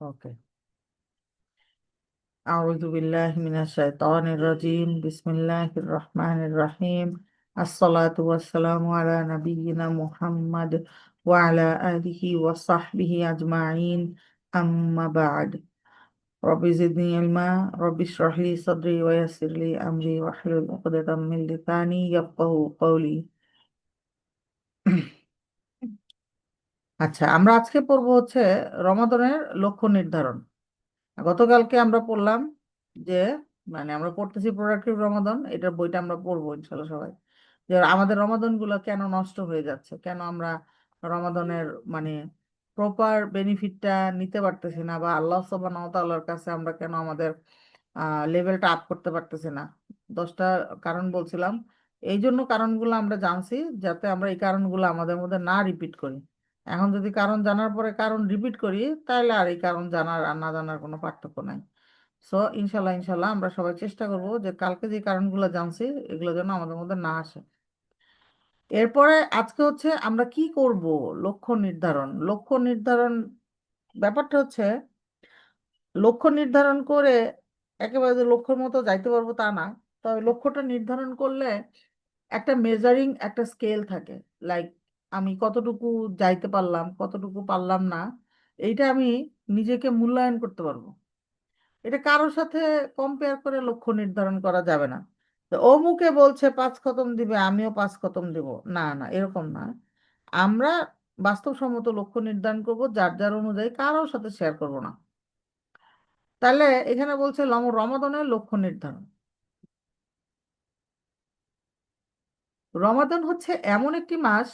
ওকে। আউযু বিল্লাহি মিনাশ শাইতানির রাজিম। বিসমিল্লাহির রহমানির রহিম। আসসালাতু ওয়াসসালামু আলা নাবিয়্যিনা মুহাম্মাদ ওয়া আলা আলিহি ওয়া সাহবিহি আজমাইন। আম্মা বা'দ। রব্বি জিদনি ইলমা, রব্বি ইশরাহ লি সাদরি ওয়া ইয়াসসির লি আমরি ওয়াহলুল উকদাতাম মিন লিসানি ইয়াফকাহু কওলি। আচ্ছা, আমরা আজকে পড়বো হচ্ছে রমাদানের লক্ষ্য নির্ধারণ। গতকালকে আমরা পড়লাম যে আমরা পড়তেছি প্রোডাক্টিভ রমাদান, এটার বইটা আমরা পড়বো ইনশাল্লাহ সবাই। যে আমাদের রমাদান গুলো কেন নষ্ট হয়ে যাচ্ছে, কেন আমরা রমাদানের মানে প্রপার বেনিফিটটা নিতে পারতেছি না, বা আল্লাহ সুবহানাহু ওয়া তাআলার কাছে আমরা কেন আমাদের লেভেলটা আপ করতে পারতেছি না। 10টা কারণ বলছিলাম। এই জন্য কারণগুলো আমরা জানছি যাতে আমরা এই কারণগুলো আমাদের মধ্যে না রিপিট করি। এখন যদি কারণ জানার পরে কারণ রিপিট করি, তাহলে আর এই কারণ জানার আর না জানার কোনো পার্থক্য নাই। সো ইনশাল্লাহ ইনশাল্লাহ আমরা সবাই চেষ্টা করব যে কালকে যে কারণগুলো জানছি এগুলো যেন আমাদের মধ্যে না আসে। এরপরে আজকে হচ্ছে আমরা কি করব। লক্ষ্য নির্ধারণ, লক্ষ্য নির্ধারণ ব্যাপারটা হচ্ছে লক্ষ্য নির্ধারণ করে একেবারে যে লক্ষ্যের মতো যাইতে পারবো তা না। তবে লক্ষ্যটা নির্ধারণ করলে একটা মেজারিং একটা স্কেল থাকে। লাইক আমি কতটুকু যাইতে পারলাম, কতটুকু পারলাম না, এইটা আমি নিজেকে মূল্যায়ন করতে পারবো। এটা কারোর সাথে কম্পেয়ার করে লক্ষ্য নির্ধারণ করা যাবে না। তো ও মুখে বলছে 5 খতম দিবে, আমিও 5 খতম দিব, না না এরকম না। আমরা বাস্তবসম্মত লক্ষ্য নির্ধারণ করব, যার যার অনুযায়ী কারোর সাথে শেয়ার করব না। তাহলে এখানে বলছে রমাদানের লক্ষ্য নির্ধারণ। রমাদান হচ্ছে এমন একটি মাস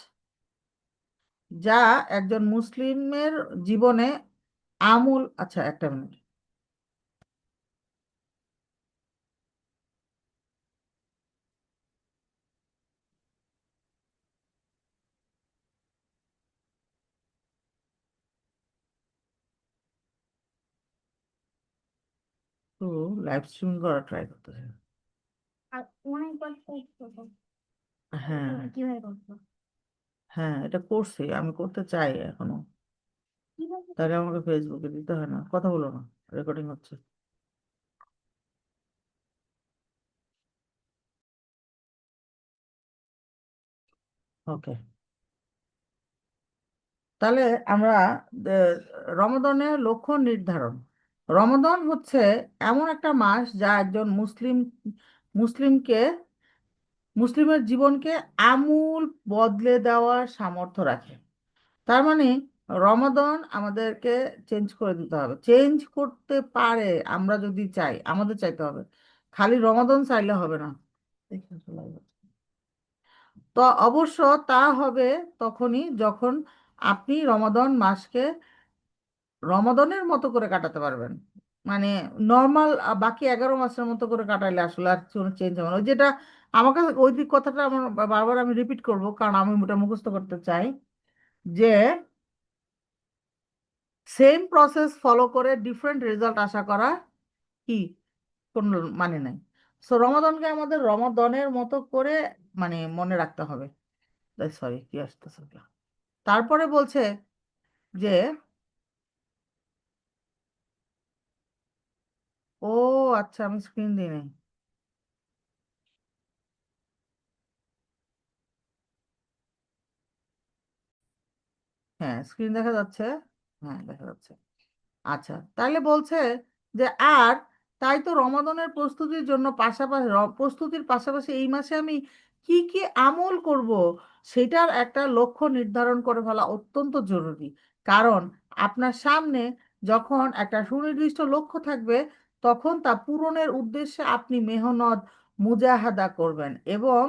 যা একজন মুসলিমের জীবনে আমূল, আচ্ছা একটা মিনিট। তো লাইভ স্ট্রিমিং করা ট্রাই করতেছে। হ্যাঁ, হ্যাঁ এটা করছি, আমি করতে চাই এখনো। তাহলে আমাকে ফেসবুকে দিতে হয় না, কথা বলো না, রেকর্ডিং হচ্ছে। ওকে। তাহলে আমরা রমাদানের লক্ষ্য নির্ধারণ। রমাদান হচ্ছে এমন একটা মাস যা একজন মুসলিমকে মুসলিমের জীবনকে আমূল বদলে দেওয়ার সামর্থ্য রাখে। তার মানে রমাদান আমাদেরকে চেঞ্জ করে দিতে হবে, চেঞ্জ করতে পারে। আমরা যদি চাই, আমাদের চাইতে হবে, খালি রমাদান চাইলে হবে না। তো অবশ্য তা হবে তখনই যখন আপনি রমাদান মাসকে রমাদানের মতো করে কাটাতে পারবেন। মানে নর্মাল বাকি 11 মাসের মতো করে কাটাইলে আসলে আর কোনো চেঞ্জ হবে না। ওই যেটা আমার কাছে ওই দিক কথাটা আমার বারবার আমি রিপিট করব, কারণ আমি ওটা মুখস্থ করতে চাই যে সেম প্রসেস ফলো করে ডিফারেন্ট রেজাল্ট আশা করা কি কোনো মানে নাই। সো রমাদানকে আমাদের রমাদানের মতো করে মনে রাখতে হবে। সরি, কি আসতেছে ওগুলা? তারপরে বলছে যে ও আচ্ছা, আমি স্ক্রিন দিই নাই। হ্যাঁ, স্ক্রিন দেখা যাচ্ছে। হ্যাঁ, দেখা যাচ্ছে। আচ্ছা, তাহলে বলছে যে আর তাই তো রমাদানের প্রস্তুতির জন্য পাশাপাশি প্রস্তুতির পাশাপাশি এই মাসে আমি কি কি আমল করব, সেটার একটা লক্ষ্য নির্ধারণ করে ফেলা অত্যন্ত জরুরি। কারণ আপনার সামনে যখন একটা সুনির্দিষ্ট লক্ষ্য থাকবে, তখন তা পূরণের উদ্দেশ্যে আপনি মেহনত মুজাহাদা করবেন এবং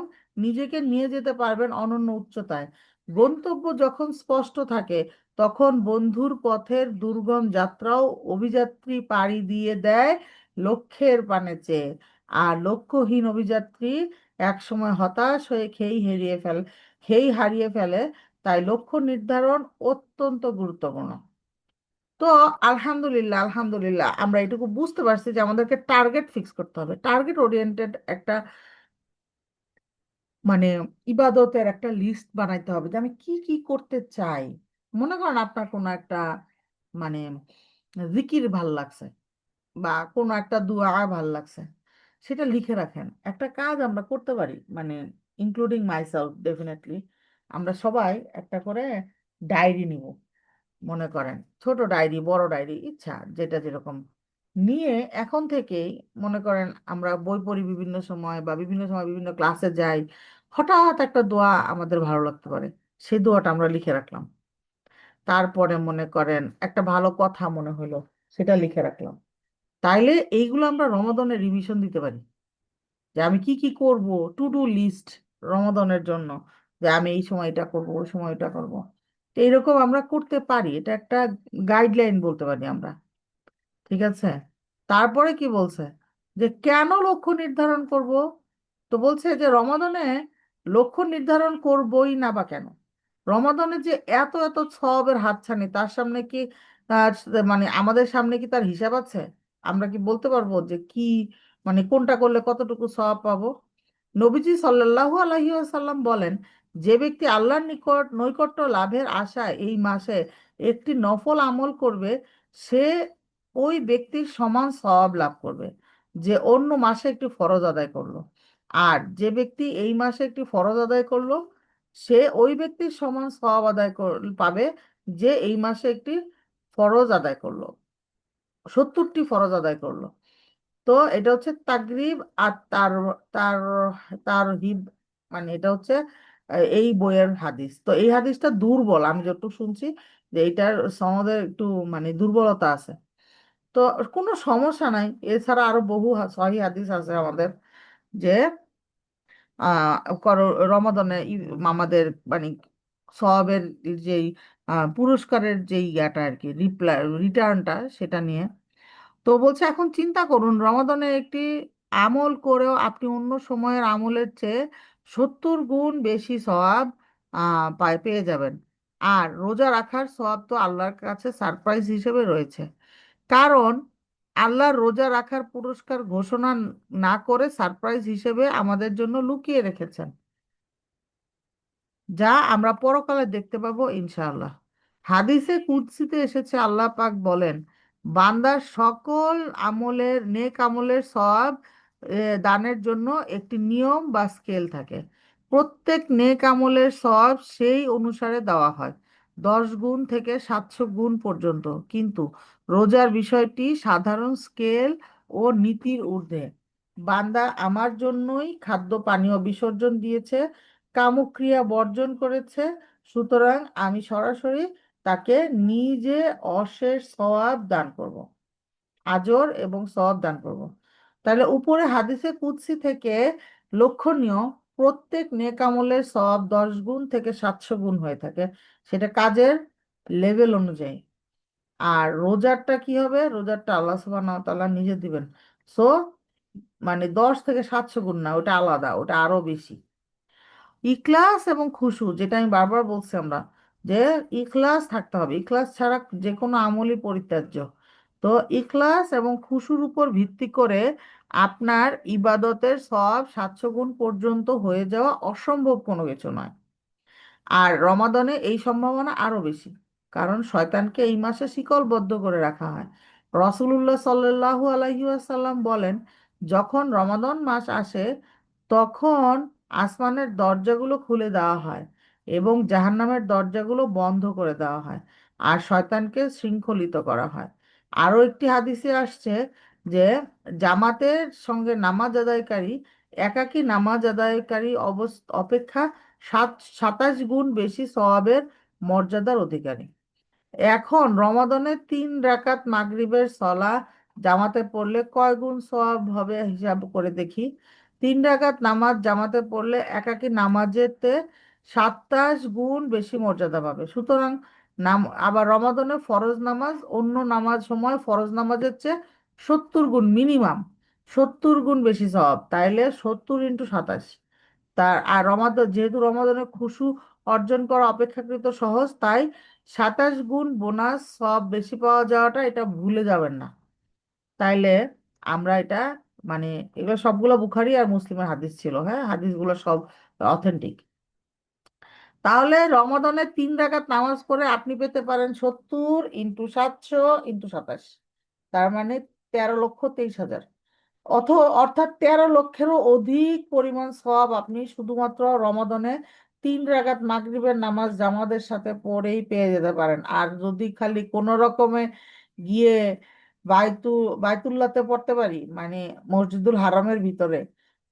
নিজেকে নিয়ে যেতে পারবেন অনন্য উচ্চতায়। গন্তব্য যখন স্পষ্ট থাকে, তখন বন্ধুর পথের দুর্গম যাত্রাও অভিযাত্রী পাড়ি দিয়ে দেয় লক্ষ্যের পানে চেয়ে। আর লক্ষ্যহীন অভিযাত্রী একসময় হতাশ হয়ে খেই হারিয়ে ফেলে। তাই লক্ষ্য নির্ধারণ অত্যন্ত গুরুত্বপূর্ণ। তো আলহামদুলিল্লাহ আলহামদুলিল্লাহ আমরা এটুকু বুঝতে পারছি যে আমাদেরকে টার্গেট ফিক্স করতে হবে, টার্গেট ওরিয়েন্টেড একটা মানে ইবাদতের একটা লিস্ট বানাইতে হবে যে আমি কি কি করতে চাই। মনে করেন আপনার কোনো একটা মানে জিকির ভাল লাগছে বা কোনো একটা দুআ ভাল লাগছে, সেটা লিখে রাখেন। একটা কাজ আমরা করতে পারি, মানে ইনক্লুডিং মাইসেলফ ডেফিনেটলি, আমরা সবাই একটা করে ডায়েরি নিব। মনে করেন ছোট ডায়েরি, বড় ডায়েরি, ইচ্ছা যেটা যেরকম নিয়ে এখন থেকেই, মনে করেন আমরা বই পড়ি বিভিন্ন সময় বা বিভিন্ন সময় বিভিন্ন ক্লাসে যাই, হঠাৎ একটা দোয়া আমাদের ভালো লাগতে পারে, সেই দোয়াটা আমরা লিখে রাখলাম। তারপরে মনে করেন একটা ভালো কথা মনে হলো, সেটা লিখে রাখলাম। তাইলে এইগুলো আমরা রমাদানে রিভিশন দিতে পারি, যে আমি কি কি করব, টু ডু লিস্ট রমাদানের জন্য, যে আমি এই সময় এটা করব, ওই সময় এটা করব। তো এইরকম আমরা করতে পারি, এটা একটা গাইডলাইন বলতে পারি আমরা। ঠিক আছে। তারপরে কি বলছে, যে কেন লক্ষ্য নির্ধারণ করব? তো বলছে যে রমাদানে লক্ষ্য নির্ধারণ করবই না বা কেন? রমাদানে যে এত এত সওয়াবের হাতছানি, তার সামনে কি তার মানে আমাদের সামনে কি তার হিসাব আছে? আমরা কি বলতে পারবো যে কি, মানে কোনটা করলে কতটুকু সওয়াব পাবো? নবীজি সাল্লাল্লাহু আলাইহি ওয়াসাল্লাম বলেন, যে ব্যক্তি আল্লাহর নিকট নৈকট্য লাভের আশায় এই মাসে একটি নফল আমল করবে, সে ওই ব্যক্তির সমান সওয়াব লাভ করবে যে অন্য মাসে একটি ফরজ আদায় করলো। আর যে ব্যক্তি এই মাসে একটি ফরজ আদায় করলো, সে ওই ব্যক্তির সমান সওয়াব আদায় পাবে যে এই মাসে একটি ফরজ আদায় করলো, 70টি ফরজ আদায় করলো। তো এটা হচ্ছে তাকরিব। আর তার তার তার হিব, মানে এটা হচ্ছে এই বইয়ের হাদিস। তো এই হাদিসটা দুর্বল, আমি যতটুকু শুনছি যে এইটার সনদের একটু মানে দুর্বলতা আছে। তো কোনো সমস্যা নাই, এছাড়া আরো বহু সহিহ হাদিস আছে আমাদের, যে রমাদানে আমাদের মানে সওয়াবের যেই পুরস্কারের যেই ইয়াটা আর কি, রিটার্নটা, সেটা নিয়ে। তো বলছে এখন চিন্তা করুন, রমাদানে একটি আমল করেও আপনি অন্য সময়ের আমলের চেয়ে 70 গুণ বেশি সওয়াব পেয়ে যাবেন। আর রোজা রাখার সওয়াব তো আল্লাহর কাছে সারপ্রাইজ হিসেবে রয়েছে, কারণ আল্লাহ রোজা রাখার পুরস্কার ঘোষণা না করে সারপ্রাইজ হিসেবে আমাদের জন্য লুকিয়ে রেখেছেন, যা আমরা পরকালে দেখতে পাবো ইনশাআল্লাহ। হাদিসে কুদসিতে এসেছে, আল্লাহ পাক বলেন, বান্দার সকল আমলের, নেক আমলের সওয়াব দানের জন্য একটি নিয়ম বা স্কেল থাকে। প্রত্যেক নেক আমলের সওয়াব সেই অনুসারে দেওয়া হয়, 10 গুণ থেকে 700 গুণ পর্যন্ত। কিন্তু রোজার বিষয়টি সাধারণ স্কেল ও নীতির ঊর্ধ্বে। বান্দা আমার জন্যই খাদ্য পানীয় বিসর্জন দিয়েছে, কামক্রিয়া বর্জন করেছে, সুতরাং আমি সরাসরি তাকে নিজে অশেষ সওয়াব দান করব, আজর এবং সওয়াব দান করব। তাহলে উপরে হাদিসে কুদসি থেকে লক্ষণীয়, প্রত্যেক নেক আমলের সওয়াব 10 গুণ থেকে 700 গুণ হয়ে থাকে, সেটা কাজের লেভেল অনুযায়ী। আর রোজারটা কি হবে? রোজারটা আল্লাহ সুবহানাহু ওয়া তাআলা নিজে দিবেন। সো মানে 10 থেকে 700 গুণ না, ওটা আলাদা, ওটা আরো বেশি। ইখলাস এবং খুশু, যেটা আমি বারবার বলছি আমরা, যে ইখলাস থাকতে হবে, ইখলাস ছাড়া যে কোনো আমলই পরিত্যাজ্য। তো ইখলাস এবং খুশুর উপর ভিত্তি করে আপনার ইবাদতের সওয়াব 700 গুণ পর্যন্ত হয়ে যাওয়া অসম্ভব কোনো কিছু নয়। আর রমাদানে এই সম্ভাবনা আরো বেশি, কারণ শয়তানকে এই মাসে শিকলবদ্ধ করে রাখা হয়। রসূলুল্লাহ সাল্লাল্লাহু আলাইহি ওয়াসাল্লাম বলেন, যখন রমাদান মাস আসে তখন আসমানের দরজাগুলো খুলে দেওয়া হয় এবং জাহান্নামের দরজাগুলো বন্ধ করে দেওয়া হয়, আর শয়তানকে শৃঙ্খলিত করা হয়। আরও একটি হাদিসে আসছে যে জামাতের সঙ্গে নামাজ আদায়কারী একাকী নামাজ আদায়কারী অপেক্ষা 27 গুণ বেশি সওয়াবের মর্যাদার অধিকারী। এখন রমাদানে 3 রাকাত মাগরিবের সলা জামাতে পড়লে কয় গুণ সওয়াব হবে হিসাব করে দেখি। 3 রাকাত নামাজ জামাতে পড়লে একাকী নামাজেতে 27 গুণ বেশি মর্যাদা পাবে। সুতরাং আবার রমাদানে ফরজ নামাজ অন্য নামাজ সময় ফরজ নামাজের চেয়ে 70 গুণ, মিনিমাম 70 গুণ বেশি সওয়াব। তাইলে 70 × 27। আর রমাদান, যেহেতু রমাদানে খুশু অর্জন করা অপেক্ষাকৃত সহজ, তাই 27 গুণ বোনাস সব বেশি পাওয়া যাওয়াটা এটা ভুলে যাবেন না। তাইলে আমরা এটা মানে, এগুলো সবগুলো বুখারী আর মুসলিমের হাদিস ছিল, হ্যাঁ, হাদিসগুলো সব অথেন্টিক। তাহলে রমাদানে 3 রাকাত নামাজ পড়ে আপনি পেতে পারেন 70 × 700 × 27, তার মানে 13,23,000। অর্থাৎ 13 লক্ষেরও অধিক পরিমাণ সওয়াব আপনি শুধুমাত্র রমাদানে 3 রাকাত মাগরিবের নামাজ জামাতের সাথে পড়েই পেয়ে যেতে পারেন। আর যদি খালি কোনো রকমে গিয়ে বাইতুল্লাহতে পড়তে পারি, মানে মসজিদুল হারামের ভিতরে,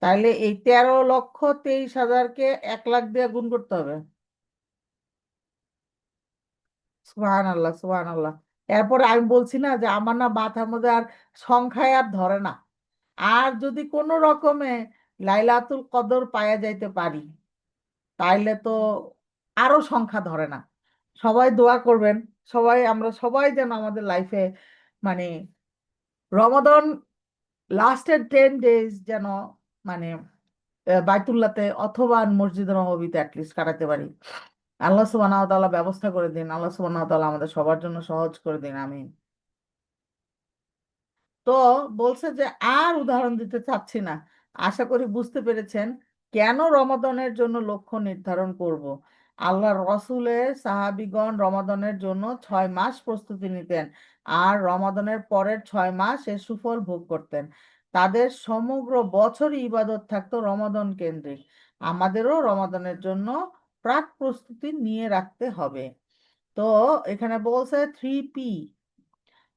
তাইলে এই 13,23,000-কে 1 লাখ দিয়ে গুণ করতে হবে। সুবহান আল্লাহ, সুবহান আল্লাহ। এরপরে আমি বলছি না যে আমার না মাথার মধ্যে আর সংখ্যায় আর ধরে না। আর যদি কোনো রকমে লাইলাতুল কদর পাওয়া যাইতে পারি, তাইলে তো আরো সংখ্যা ধরে না। সবাই দোয়া করবেন, আমরা সবাই যেন আমাদের লাইফে মানে রমাদান লাস্টের 10 ডেজ যেন মানে বাইতুল্লাতে অথবা মসজিদ নববীতে অ্যাটলিস্ট কাটাতে পারি। আল্লাহ সুবহানাহু ওয়া তাআলা ব্যবস্থা করে দিন, আল্লাহ সুবহানাহু ওয়া তাআলা আমাদের সবার জন্য সহজ করে দিন, আমিন। তো বলছে যে আর উদাহরণ দিতে চাচ্ছি না। আশা করি বুঝতে পেরেছেন কেন রমাদানের জন্য লক্ষ্য নির্ধারণ করব। আল্লাহ রসুলের সাহাবিগণ রমাদানের জন্য 6 মাস প্রস্তুতি নিতেন, আর রমাদানের পরের 6 মাস এর সুফল ভোগ করতেন। তাদের সমগ্র বছরই ইবাদত থাকতো রমাদান কেন্দ্রিক। আমাদেরও রমাদানের জন্য প্রাক প্রস্তুতি নিয়ে রাখতে হবে। তো এখানে বলছে 3P।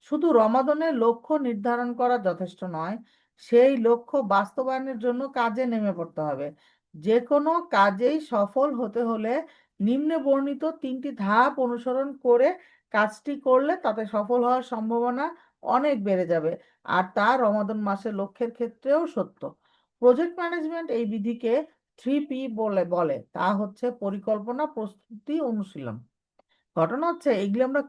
শুধু রমাদানের লক্ষ্য নির্ধারণ করা যথেষ্ট নয়, সেই লক্ষ্য বাস্তবায়নের জন্য কাজে নেমে পড়তে হবে। যে কোনো কাজেই সফল হতে হলে নিম্নে বর্ণিত 3টি ধাপ অনুসরণ করে কাজটি করলে তাতে সফল হওয়ার সম্ভাবনা অনেক বেড়ে যাবে। আর তা রমাদান মাসের লক্ষ্যের ক্ষেত্রেও সত্য। প্রজেক্ট ম্যানেজমেন্ট এই বিধিকে 3P বলে বলে, তা হচ্ছে পরিকল্পনা, প্রস্তুতি, অনুশীলন। ঘটনা হচ্ছে এগুলো আমরা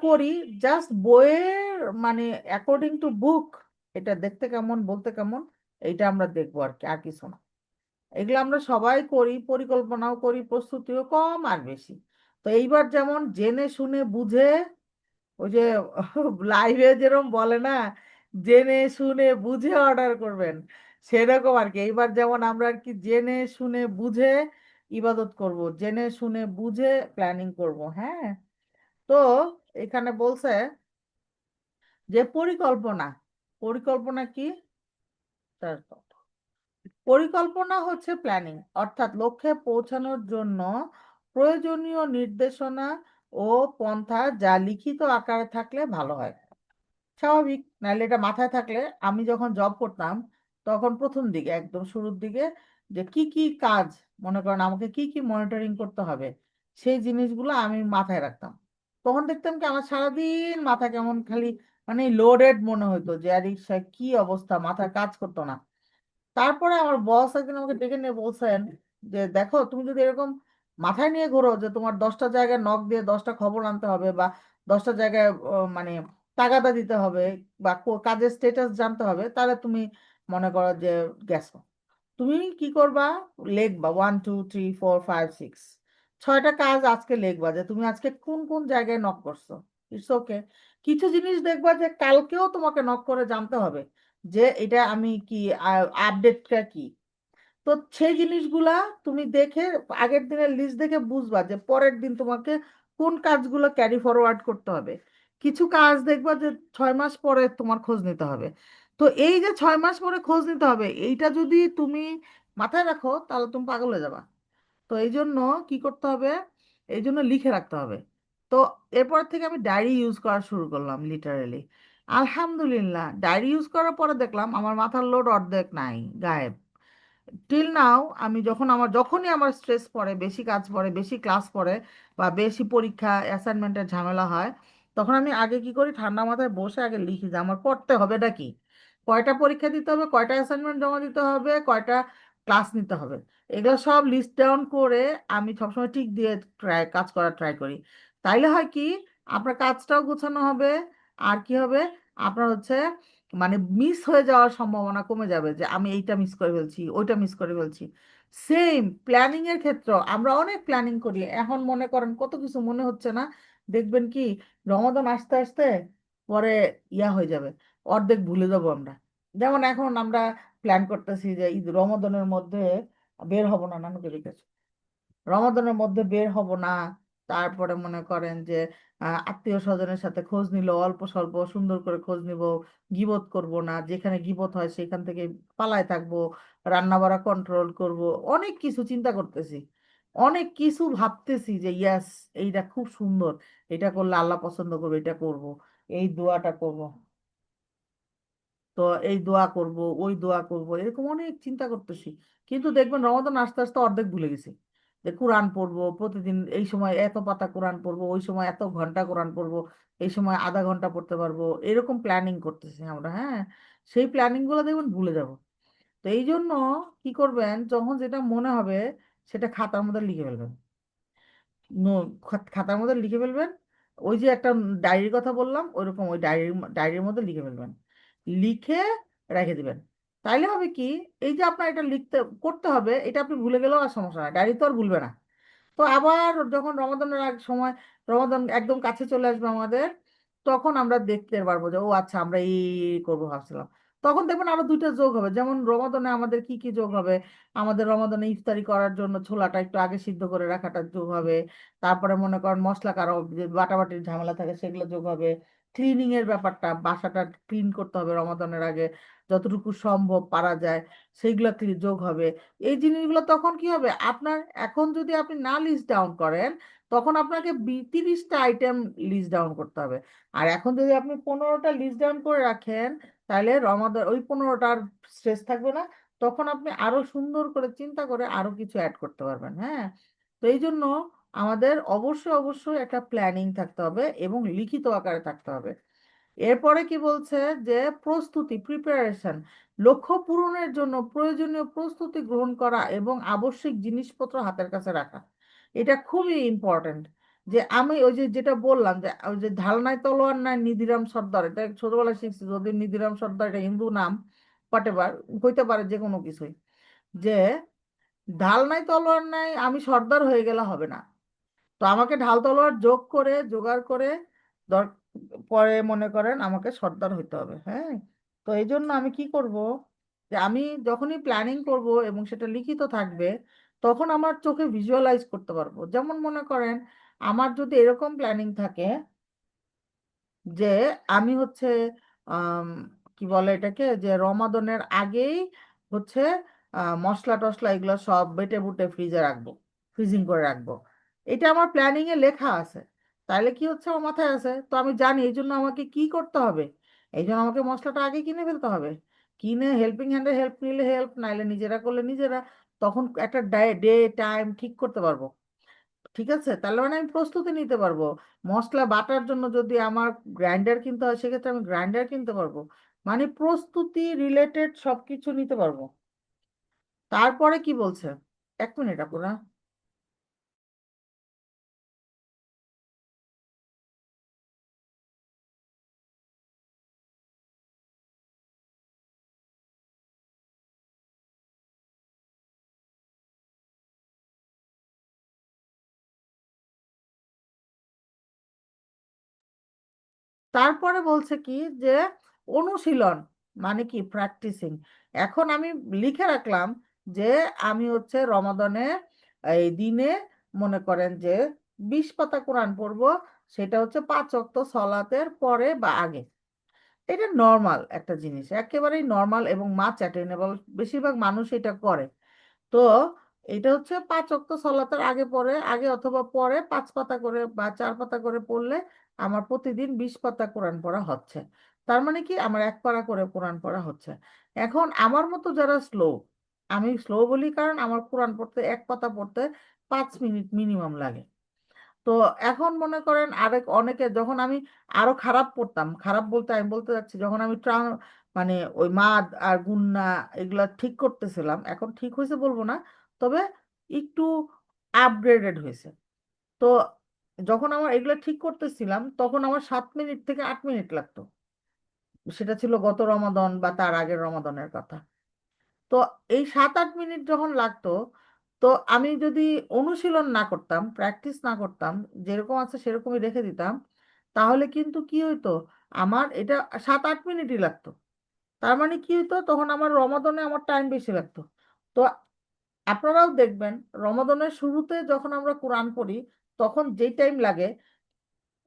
করি জাস্ট বইয়ের মানে অ্যাকর্ডিং টু বুক, এটা দেখতে কেমন বলতে কেমন, এইটা আমরা দেখবো আর কি, আর কিছু না। এগুলো আমরা সবাই করি, পরিকল্পনাও করি, প্রস্তুতিও কম আর বেশি। তো এইবার যেমন জেনে শুনে বুঝে, ওই যে লাইভে যেরকম বলে না, জেনে শুনে বুঝে অর্ডার করবেন, সেরকম আর কি। এইবার যেমন আমরা আর কি জেনে শুনে বুঝে ইবাদত করব, জেনে শুনে বুঝে প্ল্যানিং করব। হ্যাঁ। তো এখানে বলছে যে পরিকল্পনা, পরিকল্পনা কি? তার পরিকল্পনা হচ্ছে প্ল্যানিং, অর্থাৎ লক্ষ্যে পৌঁছানোর জন্য প্রয়োজনীয় নির্দেশনা ও পন্থা যা লিখিত আকারে থাকলে ভালো হয়। স্বাভাবিক, নাহলে এটা মাথায় থাকলে, আমি যখন জব করতাম তখন প্রথম দিকে একদম শুরুর দিকে যে কি কি কাজ, মনে করেন আমাকে কি কি মনিটরিং করতে হবে, সেই জিনিসগুলো আমি মাথায় রাখতাম। তখন দেখতাম কি আমার সারাদিন মাথা কেমন খালি মানে লোডেড মনে হতো, যে আর কি অবস্থা, মাথা কাজ করতো না। তারপরে আমার বস একদিন আমাকে ডেকে নিয়ে বলছেন যে দেখো, তুমি যদি এরকম মাথায় নিয়ে ঘোরো যে তোমার 10টা জায়গায় নক দিয়ে 10টা খবর আনতে হবে, বা 10টা জায়গায় মানে তাগাদা দিতে হবে, বা কাজের স্টেটাস জানতে হবে, তাহলে তুমি মনে করো যে গেছো। তুমি কি করবা? লিখবা 1 2 3 4 5 6, 6টা কাজ আজকে লিখবা যে তুমি আজকে কোন কোন জায়গায় নক করছো। It's okay. কিছু জিনিস দেখবা যে কালকেও তোমাকে নক করে জানতে হবে যে এটা আমি কি, আপডেটটা কি। তো সেই জিনিসগুলা তুমি দেখে আগের দিনের লিস্ট দেখে বুঝবা যে পরের দিন তোমাকে কোন কাজগুলো ক্যারি ফরওয়ার্ড করতে হবে। কিছু কাজ দেখবা যে 6 মাস পরে তোমার খোঁজ নিতে হবে। তো এই যে 6 মাস পরে খোঁজ নিতে হবে, এইটা যদি তুমি মাথায় রাখো তাহলে তুমি পাগল হয়ে যাবা। তো এই জন্য কি করতে হবে? এই জন্য লিখে রাখতে হবে। তো এরপর থেকে আমি ডায়েরি ইউজ করা শুরু করলাম, লিটারেলি। আলহামদুলিল্লাহ, ডায়েরি ইউজ করার পরে দেখলাম আমার মাথার লোড অর্ধেক নাই, গায়েব। টিল নাও আমি যখনই আমার স্ট্রেস পড়ে, বেশি কাজ পড়ে, বেশি ক্লাস পড়ে, বা বেশি পরীক্ষা অ্যাসাইনমেন্টের ঝামেলা হয়, তখন আমি আগে কি করি, ঠান্ডা মাথায় বসে আগে লিখি যে আমার পড়তে হবেটা কি, কয়টা পরীক্ষা দিতে হবে, কয়টা অ্যাসাইনমেন্ট জমা দিতে হবে, কয়টা ক্লাস নিতে হবে। এগুলো সব লিস্ট ডাউন করে আমি সবসময় ঠিক দিয়ে কাজ করার ট্রাই করি। তাইলে হয় কি, আপনার কাজটাও গোছানো হবে, আর কি হবে, আপনার হচ্ছে মানে মিস হয়ে যাওয়ার সম্ভাবনা কমে যাবে, যে আমি এইটা মিস করে ফেলছি, ওইটা মিস করে ফেলছি। সেম প্ল্যানিং এর ক্ষেত্রে আমরা অনেক প্ল্যানিং করি, এখন মনে করেন কত কিছু মনে হচ্ছে না, দেখবেন কি রমাদান আসতে আসতে পরে হয়ে যাবে, অর্ধেক ভুলে যাবো আমরা। যেমন এখন আমরা প্ল্যান করতেছি যে ঈদ রমাদানের মধ্যে বের হব না নানুকে রেখেছি। রমাদানের মধ্যে বের হব না। তারপরে মনে করেন যে আত্মীয় স্বজনের সাথে খোঁজ নিল, অল্প স্বল্প সুন্দর করে খোঁজ নিব, গীবত করব না, যেখানে গীবত হয় সেখান থেকে পালায় থাকবো, রান্না বাড়া কন্ট্রোল করব। অনেক কিছু চিন্তা করতেছি, অনেক কিছু ভাবতেছি যে ইয়াস, এইটা খুব সুন্দর, এটা করলে আল্লাহ পছন্দ করবে, এটা করব, এই দোয়াটা করব, তো এই দোয়া করব, ওই দোয়া করব, এরকম অনেক চিন্তা করতেছি। কিন্তু দেখবেন রমাদান আস্তে আস্তে অর্ধেক ভুলে গেছি, যে কোরআন পড়বো প্রতিদিন, এই সময় এত পাতা কোরআন পড়বো, ওই সময় এত ঘন্টা কোরআন পড়বো, এই সময় আধা ঘন্টা পড়তে পারবো, এরকম প্ল্যানিং করতেছি আমরা। হ্যাঁ, সেই প্ল্যানিং গুলো দেখবেন ভুলে যাব। তো এই জন্য কি করবেন, যখন যেটা মনে হবে সেটা খাতার মধ্যে লিখে ফেলবেন। খাতার মধ্যে লিখে ফেলবেন। ওই যে একটা ডায়েরির কথা বললাম, ওইরকম ওই ডায়েরির মধ্যে লিখে ফেলবেন, লিখে রেখে দিবেন। তাইলে হবে কি, এই যে আপনার এটা লিখতে করতে হবে, এটা আপনি ভুলে গেলেও আর সমস্যা নাই, ডায়েরি তো আর ভুলবে না। তো আবার যখন রমাদানের এক সময়, রমাদান একদম কাছে চলে আসবে আমাদের, তখন আমরা দেখতে পারবো যে ও আচ্ছা আমরা এই করবো ভাবছিলাম। তখন দেখবেন আরো দুইটা যোগ হবে, যেমন রমাদানে আমাদের কি কি যোগ হবে। আমাদের রমাদানে ইফতারি করার জন্য ছোলাটা একটু আগে সিদ্ধ করে রাখাটা যোগ হবে। তারপরে মনে করেন মশলা কারো যে বাটাবাটির ঝামেলা থাকে সেগুলো যোগ হবে। ক্লিনিং এর ব্যাপারটা, বাসাটা ক্লিন করতে হবে রমাদানের আগে, যতটুকু সম্ভব পারা যায় সেইগুলো যোগ হবে। এই জিনিসগুলো তখন কি হবে আপনার, এখন যদি আপনি না লিস্ট ডাউন করেন, তখন আপনাকে 30টা আইটেম লিস্ট ডাউন করতে হবে। আর এখন যদি আপনি 15টা লিস্ট ডাউন করে রাখেন, তাহলে রমাদান ওই 15টার স্ট্রেস থাকবে না। তখন আপনি আরো সুন্দর করে চিন্তা করে আরো কিছু অ্যাড করতে পারবেন। হ্যাঁ, তো এই জন্য আমাদের অবশ্যই অবশ্যই একটা প্ল্যানিং থাকতে হবে এবং লিখিত আকারে থাকতে হবে। এরপরে কি বলছে, যে প্রস্তুতি, প্রিপারেশন, লক্ষ্য পূরণের জন্য প্রয়োজনীয় প্রস্তুতি গ্রহণ করা এবং আবশ্যিক জিনিসপত্র হাতের কাছে রাখা, এটা খুবই ইম্পর্ট্যান্ট। যে আমি ওই যে যেটা বললাম, যে ওই যে ঢাল নাই তলোয়ার নাই নিধিরাম সর্দার, এটা ছোটবেলায় শিখছি, যদি নিধিরাম সর্দার এটা হিন্দু নাম, হোয়াটেভার হইতে পারে যে কোনো কিছুই, যে ঢাল নাই তলোয়ার নাই আমি সর্দার হয়ে গেলে হবে না। তো আমাকে ঢাল তলোয়ার যোগ করে জোগাড় করে দর পরে মনে করেন আমাকে সর্দার হইতে হবে। হ্যাঁ, তো এই জন্য আমি কি করব, যে আমি যখনই প্ল্যানিং করব এবং সেটা লিখিত থাকবে, তখন আমার চোখে ভিজুয়ালাইজ করতে পারবো। যেমন মনে করেন আমার যদি এরকম প্ল্যানিং থাকে যে আমি হচ্ছে আম, কি বলে এটাকে, যে রমাদানের আগেই হচ্ছে মশলা টশলা এগুলো সব বেটে বুটে ফ্রিজে রাখবো, ফ্রিজিং করে রাখবো, এটা আমার প্ল্যানিং এ লেখা আছে। তাহলে কি হচ্ছে, আমার মাথায় আছে, তো আমি জানি এই জন্য আমাকে কি করতে হবে। এই জন্য আমাকে মশলাটা আগে কিনে ফেলতে হবে, কিনে হেল্পিং হ্যান্ডে হেল্প নিলে হেল্প, নাইলে নিজেরা করলে নিজেরা, তখন একটা ডে টাইম ঠিক করতে পারবো। ঠিক আছে, তাহলে মানে আমি প্রস্তুতি নিতে পারবো। মশলা বাটার জন্য যদি আমার গ্রাইন্ডার কিনতে হয়, সেক্ষেত্রে আমি গ্রাইন্ডার কিনতে পারবো। মানে প্রস্তুতি রিলেটেড সবকিছু নিতে পারবো। তারপরে কি বলছে, 1 মিনিট আপুরা। তারপরে বলছে কি, যে অনুশীলন, মানে কি প্র্যাকটিসিং। এখন আমি লিখে রাখলাম যে আমি হচ্ছে রমাদানে এই দিনে মনে করেন যে 20 পাতা কোরআন পড়বো, সেটা হচ্ছে 5 ওয়াক্ত সলাতের পরে বা আগে। এটা নর্মাল একটা জিনিস, একেবারেই নর্মাল এবং মাচ অ্যাটেনেবল, বেশিরভাগ মানুষ এটা করে। তো এটা হচ্ছে 5 ওয়াক্ত সলাতের আগে পরে, আগে অথবা পরে 5 পাতা করে বা 4 পাতা করে পড়লে আমার প্রতিদিন 20 পাতা কোরআন পড়া হচ্ছে। তার মানে কি আমার 1 পারা করে কোরআন পড়া হচ্ছে। এখন আমার মতো যারা স্লো, আমি স্লো বলি কারণ আমার কোরআন পড়তে 1 পাতা পড়তে 5 মিনিট মিনিমাম লাগে। তো এখন মনে করেন আরেক অনেকে, যখন আমি আরো খারাপ পড়তাম, খারাপ বলতে আমি বলতে চাচ্ছি, যখন আমি মানে ওই মাদ আর গুন্না এগুলা ঠিক করতেছিলাম, এখন ঠিক হয়েছে বলবো না, তবে একটু আপগ্রেডেড হয়েছে। তো যখন আমার এগুলা ঠিক করতেছিলাম, তখন আমার 7 মিনিট থেকে 8 মিনিট লাগতো। সেটা ছিল গত রমাদান বা তার আগের রমাদানের কথা। তো এই 7-8 মিনিট যখন লাগতো, তো আমি যদি অনুশীলন না করতাম, প্র্যাকটিস না করতাম, যেরকম আছে সেরকমই রেখে দিতাম, তাহলে কিন্তু কি হইতো, আমার এটা 7-8 মিনিটই লাগতো। তার মানে কি হইতো, তখন আমার রমাদানে আমার টাইম বেশি লাগতো। তো আপনারাও দেখবেন রমাদানের শুরুতে যখন আমরা কোরআন পড়ি তখন যেই টাইম লাগে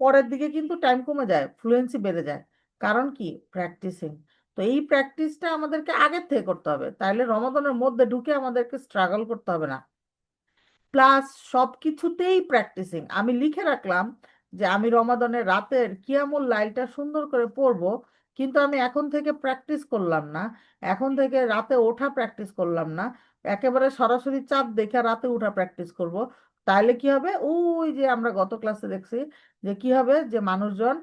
পরের দিকে কিন্তু টাইম কমে যায়, ফ্লুয়েন্সি বেড়ে যায়। কারণ কি? প্র্যাকটিসিং। তো এই প্র্যাকটিসটা আমাদেরকে আগের থেকে করতে হবে, তাইলে রমাদানের মধ্যে ঢুকে আমাদেরকে স্ট্রাগল করতে হবে না। প্লাস সব কিছুতেই প্র্যাকটিসিং। আমি লিখে রাখলাম যে আমি রমাদানের রাতের কিয়ামুল লাইলটা সুন্দর করে পড়বো, কিন্তু আমি এখন থেকে প্র্যাকটিস করলাম না, এখন থেকে রাতে ওঠা প্র্যাকটিস করলাম না, একেবারে সরাসরি চাঁদ দেখে রাতে ওঠা প্র্যাকটিস করব। তাহলে কি হবে? ওই যে আমরা গত ক্লাসে দেখছি যে কি হবে, যে মানুষজন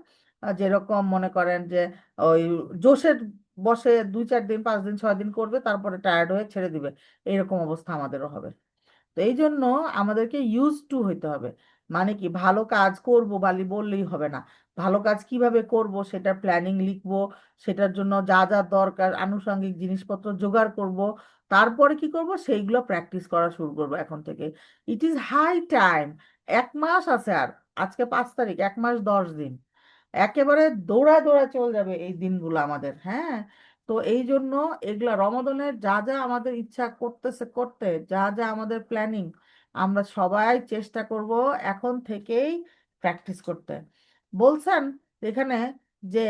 যেরকম মনে করেন যে ওই জোশের বসে 2 4 দিন 5 দিন 6 দিন করবে, তারপরে টায়ার্ড হয়ে ছেড়ে দিবে, এইরকম অবস্থা আমাদেরও হবে। তো এই জন্য আমাদেরকে ইউজ টু হইতে হবে। মানে কি, ভালো কাজ করব বালি বললেই হবে না, ভালো কাজ কিভাবে করব সেটার প্ল্যানিং লিখবো, সেটার জন্য যা যা দরকার আনুষঙ্গিক জিনিসপত্র জোগাড় করব, তারপরে কি করব, সেইগুলো প্র্যাকটিস করা শুরু করব এখন থেকে। It is high time. 1 মাস আছে আর। আজকে 5 তারিখ, 1 মাস 10 দিন, একেবারে দৌড়ায় দৌড়ায় চলে যাবে এই দিনগুলো আমাদের। হ্যাঁ, তো এই জন্য এগুলা রমাদানের যা যা আমাদের ইচ্ছা করতেছে করতে, যা যা আমাদের প্ল্যানিং, আমরা সবাই চেষ্টা করব এখন থেকেই প্র্যাকটিস করতে। বলছেন এখানে যে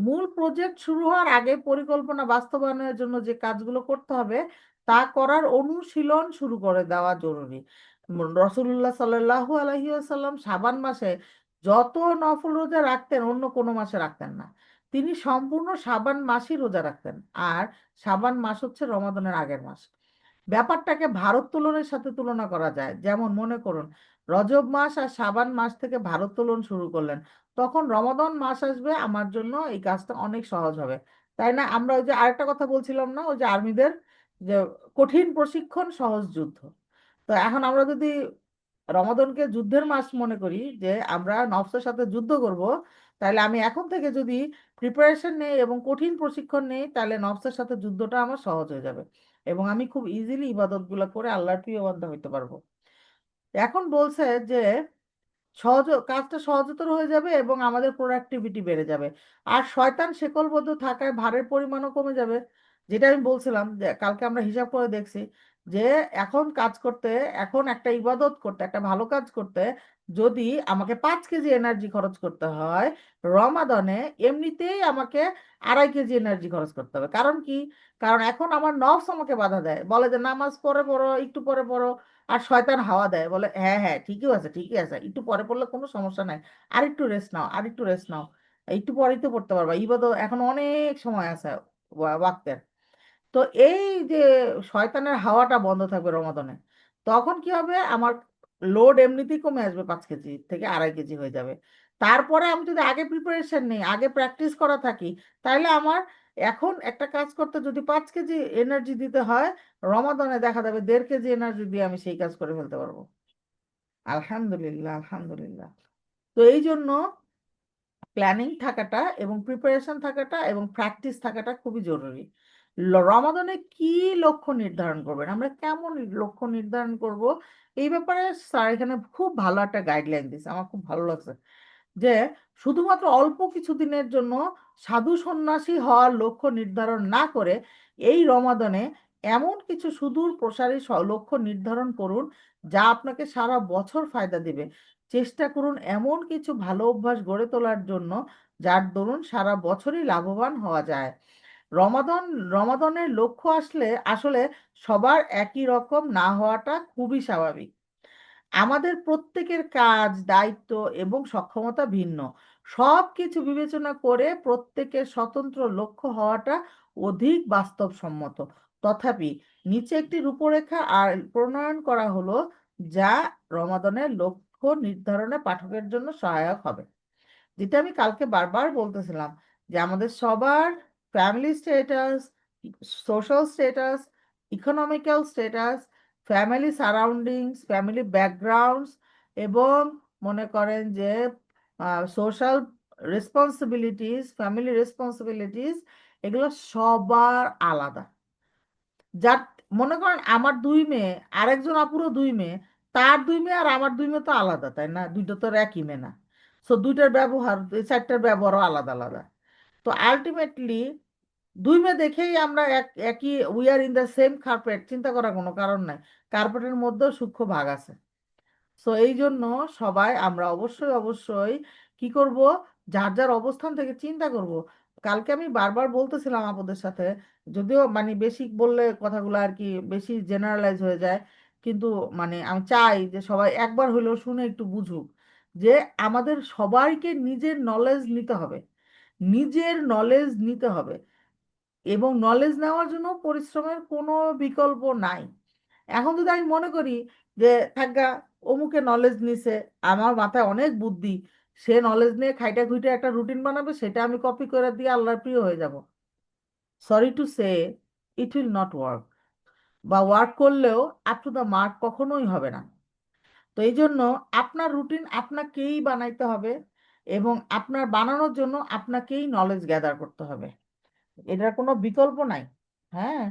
মূল প্রজেক্ট শুরু হওয়ার আগে পরিকল্পনা বাস্তবায়নের জন্য যে কাজগুলো করতে হবে তা করার অনুশীলন শুরু করে দেওয়া জরুরি। রসুল্লাহ সাল্লাল্লাহু আলাইহি ওয়াসাল্লাম সাবান মাসে যত নফল রোজা রাখতেন অন্য কোনো মাসে রাখতেন না। তিনি সম্পূর্ণ সাবান মাসই রোজা রাখতেন। আর সাবান মাস হচ্ছে রমাদানের আগের মাস। ব্যাপারটাকে ভারোত্তোলনের সাথে তুলনা করা যায়। যেমন মনে করুন, রজব মাস আর সাবান মাস থেকে ভারোত্তোলন শুরু করলেন, তখন রমাদান মাস আসবে, আমার জন্য এই কাজটা অনেক সহজ হবে। তাই না? আমরা ওই যে আরেকটা কথা বলছিলাম না, ওই যে আর্মিদের যে কঠিন প্রশিক্ষণ সহজ যুদ্ধ। তো এখন আমরা যদি রমাদানকে যুদ্ধের মাস মনে করি, যে আমরা নফসের সাথে যুদ্ধ করব, তাহলে আমি এখন থেকে যদি প্রিপারেশন নেই এবং কঠিন প্রশিক্ষণ নেই, তাহলে নফসের সাথে যুদ্ধটা আমার সহজ হয়ে যাবে এবং আমি খুব ইজিলি ইবাদত গুলা করে আল্লাহর প্রিয় বান্দা হইতে পারবো। এখন বলছে যে সহজ, কাজটা সহজতর হয়ে যাবে এবং আমাদের প্রোডাক্টিভিটি বেড়ে যাবে। আর শয়তান শেকলবদ্ধ থাকায় ভারের পরিমাণও কমে যাবে। যেটা আমি বলছিলাম যে কালকে আমরা হিসাব করে দেখছি যে এখন কাজ করতে, এখন একটা ইবাদত করতে, একটা ভালো কাজ করতে যদি আমাকে 5 কেজি এনার্জি খরচ করতে হয়, রমাদানে এমনিতেই আমাকে 2.5 কেজি এনার্জি খরচ করতে হবে। কারণ কি? কারণ এখন আমার নফস আমাকে বাধা দেয়, বলে যে নামাজ পড়ে পড়ো, একটু পরে পড়ো। আর শয়তান হাওয়া দেয়, বলে হ্যাঁ হ্যাঁ ঠিকই আছে ঠিকই আছে, একটু পরে পড়লে কোনো সমস্যা নাই, আর একটু রেস্ট নাও, আর একটু রেস্ট নাও, একটু পরেই তো পড়তে পারবা, ইবাদত এখন অনেক সময় আছে ওয়াক্তের। তো এই যে শয়তানের হাওয়াটা বন্ধ থাকবে রমাদানে, তখন কি হবে, আমার লোড এমনিতেই কমে আসবে, 5 কেজি থেকে 2.5 কেজি হয়ে যাবে। তারপরে আমি যদি আগে প্রিপারেশন নেই, আগে প্র্যাকটিস করা থাকি, তাহলে আমার এখন একটা কাজ করতে যদি 5 কেজি এনার্জি দিতে হয়, রমাদানে দেখা যাবে 1.5 কেজি এনার্জি দিয়ে আমি সেই কাজ করে ফেলতে পারবো। আলহামদুলিল্লাহ, আলহামদুলিল্লাহ। তো এই জন্য প্ল্যানিং থাকাটা এবং প্রিপারেশন থাকাটা এবং প্র্যাকটিস থাকাটা খুবই জরুরি। রমাদানে কি লক্ষ্য নির্ধারণ করবেন, আমরা কেমন লক্ষ্য নির্ধারণ করব, এই ব্যাপারে স্যার এখানে খুব ভালো একটা গাইডলাইন দিয়েছে, আমার খুব ভালো লাগছে। যে শুধুমাত্র অল্প কিছুদিনের জন্য সাধু সন্ন্যাসী হওয়ার লক্ষ্য নির্ধারণ না করে এই রমাদানে এমন কিছু সুদূর প্রসারী লক্ষ্য নির্ধারণ করুন যা আপনাকে সারা বছর ফায়দা দিবে। চেষ্টা করুন এমন কিছু ভালো অভ্যাস গড়ে তোলার জন্য যার দরুন সারা বছরই লাভবান হওয়া যায়। রমাদান রমাদানের লক্ষ্য আসলে সবার একই রকম না হওয়াটা খুবই স্বাভাবিক। আমাদের প্রত্যেকের কাজ, দায়িত্ব এবং সক্ষমতা ভিন্ন। সব কিছু বিবেচনা করে প্রত্যেকের স্বতন্ত্র লক্ষ্য হওয়াটা অধিক বাস্তবসম্মত। তথাপি নিচে একটি রূপরেখা আর প্রণয়ন করা হলো যা রমাদানের লক্ষ্য নির্ধারণে পাঠকের জন্য সহায়ক হবে। যেটা আমি কালকে বারবার বলতেছিলাম যে আমাদের সবার family status, social status, economical status, family surroundings, family backgrounds এবং মনে করেন যে সোশ্যাল রেসপন্সিবিলিটিস, ফ্যামিলি রেসপন্সিবিলিটিস, এগুলো সবার আলাদা। যার মনে করেন আমার 2 মেয়ে, আরেকজন আপুরও 2 মেয়ে, তার 2 মেয়ে আর আমার 2 মেয়ে তো আলাদা, তাই না? দুইটা তো আর একই মেয়ে না। সো দুইটার ব্যবহার, এই 4টার ব্যবহারও আলাদা আলাদা। তো আলটিমেটলি দুই মেয়ে দেখেই আমরা একই, we are in the same carpet, চিন্তা করার কোনো কারণ নাই। কার্পেটের মধ্যেও সূক্ষ্ম ভাগ আছে। সো এই জন্য সবাই আমরা অবশ্যই অবশ্যই কি করব, যার যার অবস্থান থেকে চিন্তা করব। কালকে আমি বারবার বলতেছিলাম আপনাদের সাথে, যদিও মানে বেশি বললে কথাগুলো আর কি বেশি জেনারেলাইজ হয়ে যায়, কিন্তু মানে আমি চাই যে সবাই একবার হলেও শুনে একটু বুঝুক যে আমাদের সবাইকে নিজের নলেজ নিতে হবে, নিজের নলেজ নিতে হবে। এবং নলেজ নেওয়ার জন্য পরিশ্রমের কোনো বিকল্প নাই। এখন যদি আমি মনে করি যে থাকা অমুকে নলেজ নিছে, আমার মাথায় অনেক বুদ্ধি, সে নলেজ নিয়ে খাইটা খুইটা একটা রুটিন বানাবে, সেটা আমি কপি করে দিয়ে আল্লাহর প্রিয় হয়ে যাব, sorry to say it will not work. বা ওয়ার্ক করলেও আপ টু দ্য মার্ক কখনোই হবে না। তো এই জন্য আপনার রুটিন আপনাকেই বানাইতে হবে, এবং আপনার বানানোর জন্য আপনাকেই নলেজ গ্যাদার করতে হবে। এটার কোনো বিকল্প নাই। হ্যাঁ,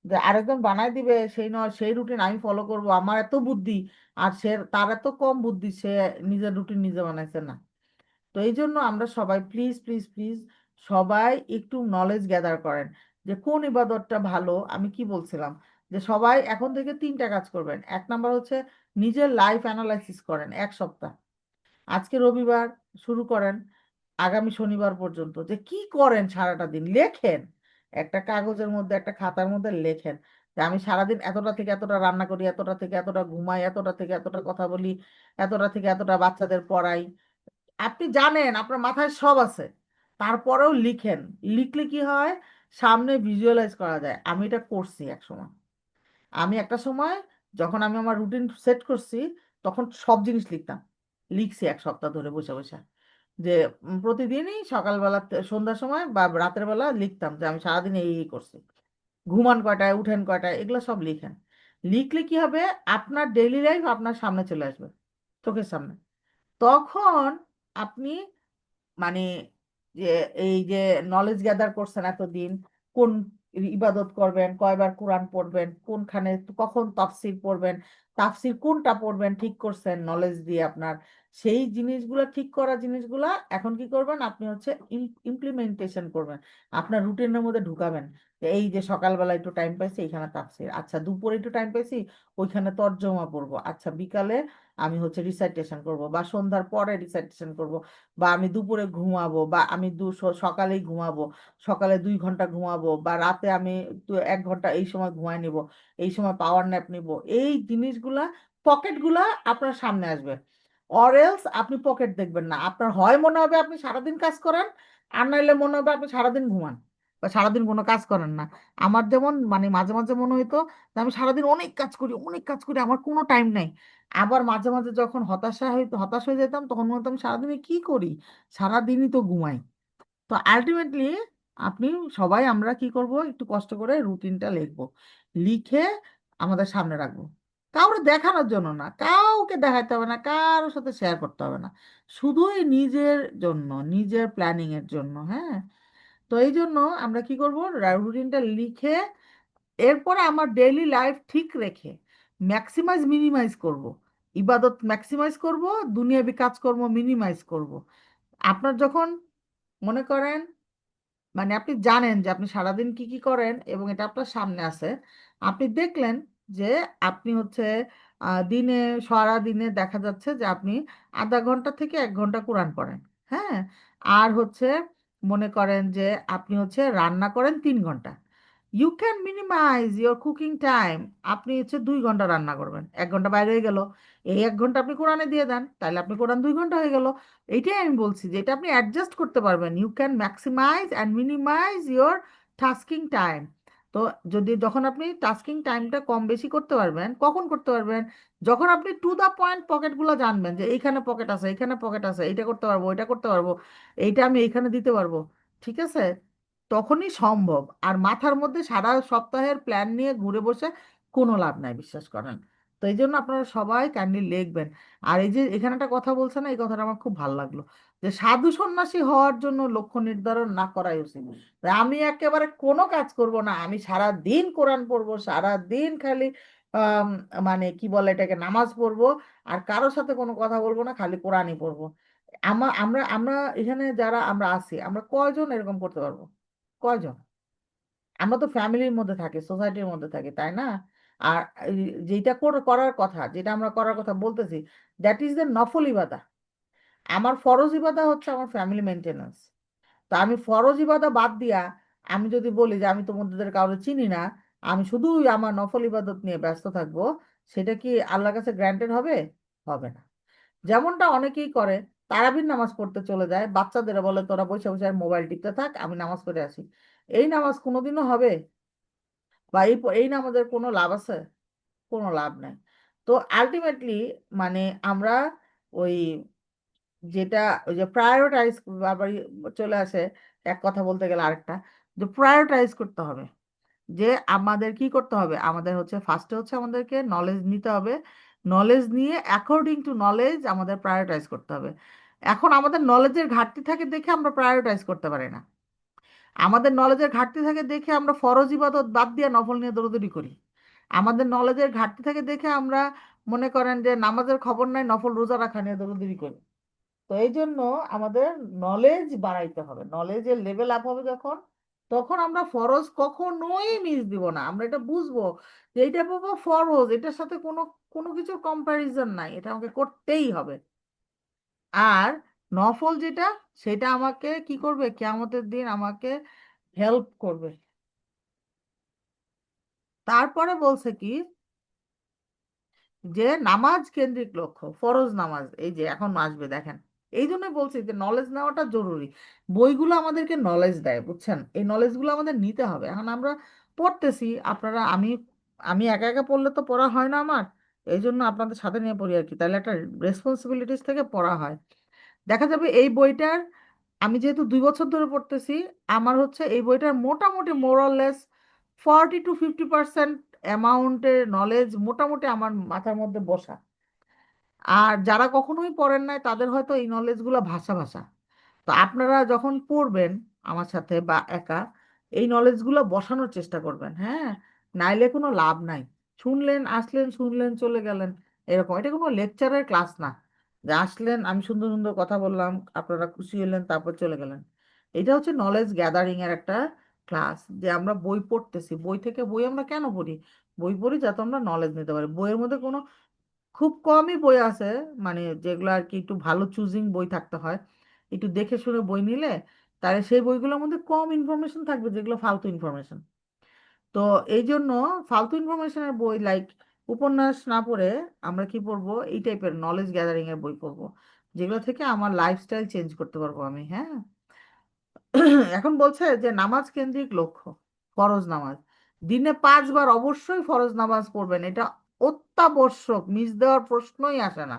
যে আরেকজন বানাই দিবে সেই নয় সেই রুটিন আমি ফলো করব, আমার এত বুদ্ধি আর সে, তার এত কম বুদ্ধি, সে নিজের রুটিন নিজে বানাইছে না। তো এই জন্য আমরা সবাই প্লিজ প্লিজ প্লিজ সবাই একটু নলেজ গ্যাদার করেন যে কোন ইবাদতটা ভালো। আমি কি বলছিলাম, যে সবাই এখন থেকে তিনটা কাজ করবেন। এক নাম্বার হচ্ছে নিজের লাইফ অ্যানালাইসিস করেন 1 সপ্তাহ। আজকে রবিবার, শুরু করেন আগামী শনিবার পর্যন্ত যে কি করেন সারাটা দিন লেখেন। একটা কাগজের মধ্যে একটা খাতার মধ্যে লেখেন যে আমি সারাদিন এতটা থেকে এতটা রান্না করি, এতটা থেকে এতটা ঘুমাই, এতটা থেকে এতটা কথা বলি, এতটা থেকে এতটা বাচ্চাদের পড়াই। আপনি জানেন আপনার মাথায় সব আছে, তারপরেও লিখেন। লিখলে কি হয়, সামনে ভিজুয়ালাইজ করা যায়। আমি এটা করছি এক সময়। আমি একটা সময় যখন আমি আমার রুটিন সেট করছি, তখন সব জিনিস লিখতাম। লিখছি 1 সপ্তাহ ধরে বসে বসে, যে প্রতিদিনই সকালবেলা সন্ধ্যার সময় বা রাতের বেলা লিখতাম যে আমি সারাদিন এই এই করছি, ঘুমান কয়টায়, উঠেন কয়টায়, এগুলো সব লিখেন। লিখলে কি হবে, আপনার ডেইলি লাইফ আপনার সামনে চলে আসবে, চোখের সামনে। তখন আপনি মানে যে এই যে নলেজ গ্যাদার করছেন এতদিন, কোন ইবাদত করবেন, কয়বার কোরআন পড়বেন, কোনখানে কখন তাফসির পড়বেন, তাফসির কোনটা পড়বেন ঠিক করছেন নলেজ দিয়ে আপনার। সেই জিনিসগুলো ঠিক করা জিনিসগুলা এখন কি করবেন, আপনি হচ্ছে ইমপ্লিমেন্টেশন করবেন, আপনার রুটিনের মধ্যে ঢুকাবেন। যে এই যে সকালবেলা একটু টাইম পাইছি এখানে তাফসির, আচ্ছা দুপুরে একটু টাইম পাইছি ওইখানে তর্জমা পড়বো, আচ্ছা বিকালে আমি হচ্ছে রিসাইটেশন করব, বা সন্ধ্যার পরে রিসাইটেশন করব, বা আমি দুপুরে ঘুমাবো, বা আমি সকালেই ঘুমাবো, সকালে 2 ঘন্টা ঘুমাবো, বা রাতে আমি 1 ঘন্টা এই সময় ঘুমাই নিব, এই সময় পাওয়ার ন্যাপ নিব। এই জিনিসগুলা পকেটগুলা আপনার সামনে আসবে। অরেলস আপনি পকেট দেখবেন না, আপনার হয় মনে হবে আপনি সারাদিন কাজ করেন, আর নাইলে মনে হবে আপনি সারাদিন ঘুমান বা সারাদিন কোনো কাজ করেন না। আমার যেমন মানে মাঝে মাঝে মনে হইতো যে আমি সারাদিন অনেক কাজ করি, অনেক কাজ করি, আমার কোনো টাইম নাই। আবার মাঝে মাঝে যখন হতাশ হয়ে যেতাম, তখন মনে হতো আমি সারাদিনে কি করি, সারাদিনই তো ঘুমাই। তো আলটিমেটলি আপনি সবাই আমরা কি করব, একটু কষ্ট করে রুটিনটা লিখবো, লিখে আমাদের সামনে রাখবো। কাউকে দেখানোর জন্য না, কাউকে দেখাতে হবে না, কারোর সাথে শেয়ার করতে হবে না, শুধুই নিজের জন্য, নিজের প্ল্যানিং এর জন্য। হ্যাঁ, তো এই জন্য আমরা কি করব, রুটিনটা লিখে এরপরে আমার ডেইলি লাইফ ঠিক রেখে ম্যাক্সিমাইজ মিনিমাইজ করব। ইবাদত ম্যাক্সিমাইজ করব, দুনিয়াবি কাজকর্ম মিনিমাইজ করব। আপনার যখন মনে করেন মানে আপনি জানেন যে আপনি সারাদিন কি কি করেন এবং এটা আপনার সামনে আছে, আপনি দেখলেন যে আপনি হচ্ছে দিনে, সারা দিনে দেখা যাচ্ছে যে আপনি আধা ঘন্টা থেকে 1 ঘন্টা কোরআন পড়েন। হ্যাঁ, আর হচ্ছে মনে করেন যে আপনি হচ্ছে রান্না করেন 3 ঘন্টা, you can minimise your cooking time. আপনি হচ্ছে 2 ঘন্টা রান্না করবেন, 1 ঘন্টা বাইরে হয়ে গেল, এই 1 ঘন্টা আপনি কোরআনে দিয়ে দেন, তাহলে আপনি কোরআন 2 ঘন্টা হয়ে গেল। এইটাই আমি বলছি যে এটা আপনি অ্যাডজাস্ট করতে পারবেন, you can maximise and minimise your tasking time. তো যদি যখন আপনি টাস্কিং টাইমটা কম বেশি করতে পারবেন, কখন করতে পারবেন, যখন আপনি টু দা পয়েন্ট পকেটগুলো জানবেন যে এইখানে পকেট আছে, এইখানে পকেট আছে, এইটা করতে পারবো, ওইটা করতে পারবো, এইটা আমি এইখানে দিতে পারবো। ঠিক আছে, তখনই সম্ভব। আর মাথার মধ্যে সারা সপ্তাহের প্ল্যান নিয়ে ঘুরে বসে কোনো লাভ নাই, বিশ্বাস করেন। তো এই জন্য আপনারা সবাই কাইন্ডলি লিখবেন। আর এই যে এখানে একটা কথা বলছে না, এই কথাটা আমার খুব ভালো লাগলো, যে সাধু সন্ন্যাসী হওয়ার জন্য লক্ষ্য নির্ধারণ না করাই উচিত। তাই আমি একেবারে কোনো কাজ করব না, আমি সারা দিন কোরআন পড়বো, সারা দিন খালি আম, মানে কি বলে এটাকে, নামাজ পড়বো, আর কারোর সাথে কোনো কথা বলবো না, খালি কোরআনই পড়বো। আমরা আমরা এখানে যারা আমরা আছি, আমরা কয়জন এরকম করতে পারবো, কয়জন? আমরা তো ফ্যামিলির মধ্যে থাকি, সোসাইটির মধ্যে থাকি, তাই না? আর এই যেটা করার কথা, যেটা আমরা করার কথা বলতেছি, দ্যাট ইজ দ্য নফল ইবাদা। আমার ফরজ ইবাদা হচ্ছে আমার ফ্যামিলি মেনটেনেন্স। তো আমি ফরজ ইবাদা বাদ দিয়া আমি যদি বলি যে আমি তোমাদের কাউকে চিনি না, আমি শুধুই আমার নফল ইবাদত নিয়ে ব্যস্ত থাকবো, সেটা কি আল্লাহর কাছে গ্র্যান্টেড হবে? হবে না। যেমনটা অনেকেই করে, তারাবির নামাজ পড়তে চলে যায়, বাচ্চাদের বলে তোরা বসে বসে মোবাইল টিপতে থাক, আমি নামাজ পড়ে আসি। এই নামাজ কোনোদিনও হবে? বা এই নামাজের কোনো লাভ আছে? কোনো লাভ নাই। তো আলটিমেটলি মানে আমরা ওই যেটা ওই যে প্রায়োরিটাইজ, বারবার চলে আসে এক কথা বলতে গেলে আরেকটা, যে প্রায়োরিটাইজ করতে হবে। যে আমাদের কি করতে হবে, আমাদের হচ্ছে ফার্স্টে হচ্ছে আমাদেরকে নলেজ নিতে হবে। নলেজ নিয়ে অ্যাকর্ডিং টু নলেজ আমাদের প্রায়োরিটাইজ করতে হবে। এখন আমাদের নলেজের ঘাটতি থাকে দেখে আমরা প্রায়োরিটাইজ করতে পারি না। আমাদের নলেজের ঘাটতি থাকে দেখে আমরা ফরজ ইবাদত বাদ দিয়ে নফল নিয়ে দৌড়দৌড়ি করি। আমাদের নলেজের ঘাটতি থাকে দেখে আমরা মনে করেন যে নামাজের খবর নাই, নফল রোজা রাখা নিয়ে দৌড়দৌড়ি করি। তো এই জন্য আমাদের নলেজ বাড়াইতে হবে। নলেজের লেভেল আপ হবে যখন, তখন আমরা ফরজ কখনোই মিস দিব না। আমরা এটা বুঝবো যে এইটা বাবা ফরজ, এটার সাথে কোনো কোনো কিছুর কম্প্যারিজন নাই, এটা আমাকে করতেই হবে। আর নফল যেটা, সেটা আমাকে কি করবে, কিয়ামতের দিন আমাকে হেল্প করবে। তারপরে বলছে কি, যে নামাজ কেন্দ্রিক লক্ষ্য ফরজ নামাজ এই যে এখন আসবে দেখেন। এই জন্য বলছি যে নলেজ নেওয়াটা জরুরি। বইগুলো আমাদেরকে নলেজ দেয়, বুঝছেন? এই নলেজগুলো আমাদের নিতে হবে। এখন আমরা পড়তেছি, আপনারা আমি আমি একা একা পড়লে তো পড়া হয় না আমার, এই জন্য আপনাদের সাথে নিয়ে পড়ি আর কি, তাহলে একটা রেসপন্সিবিলিটিস থেকে পড়া হয়। দেখা যাবে এই বইটার, আমি যেহেতু 2 বছর ধরে পড়তেছি, আমার হচ্ছে এই বইটার মোটামুটি মোরাললেস 40 to 50% অ্যামাউন্টের নলেজ মোটামুটি আমার মাথার মধ্যে বসা। আর যারা কখনোই পড়েন নাই তাদের হয়তো এই নলেজগুলো ভাষা ভাষা। তো আপনারা যখন পড়বেন আমার সাথে বা একা, এই নলেজগুলো বসানোর চেষ্টা করবেন, হ্যাঁ? নাইলে কোনো লাভ নাই। শুনলেন, আসলেন, শুনলেন, চলে গেলেন, এরকম। এটা কোনো লেকচারের ক্লাস না যে আসলেন, আমি সুন্দর সুন্দর কথা বললাম, আপনারা খুশি হলেন, তারপর চলে গেলেন। এটা হচ্ছে নলেজ গ্যাদারিং এর একটা ক্লাস। যে আমরা বই পড়তেছি, বই থেকে বই আমরা কেন পড়ি? বই পড়ি যাতে আমরা নলেজ নিতে পারি। বইয়ের মধ্যে কোনো খুব কমই বই আছে, মানে যেগুলো আর কি একটু ভালো চুজিং বই থাকতে হয়, একটু দেখে শুনে বই নিলে, তাহলে সেই বইগুলোর মধ্যে কম ইনফরমেশন থাকবে যেগুলো ফালতু ইনফরমেশন। তো এই জন্য ফালতু ইনফরমেশনের বই লাইক উপন্যাস না পড়ে আমরা কি পড়বো, এই টাইপের নলেজ গ্যাদারিং এর বই পড়বো, যেগুলো থেকে আমার লাইফস্টাইল চেঞ্জ করতে পারবো আমি, হ্যাঁ? এখন বলছে যে নামাজ কেন্দ্রিক লক্ষ্য ফরজ নামাজ, দিনে 5 বার অবশ্যই ফরজ নামাজ পড়বেন, এটা অত্যাবশ্যক, মিস দেওয়ার প্রশ্নই আসে না।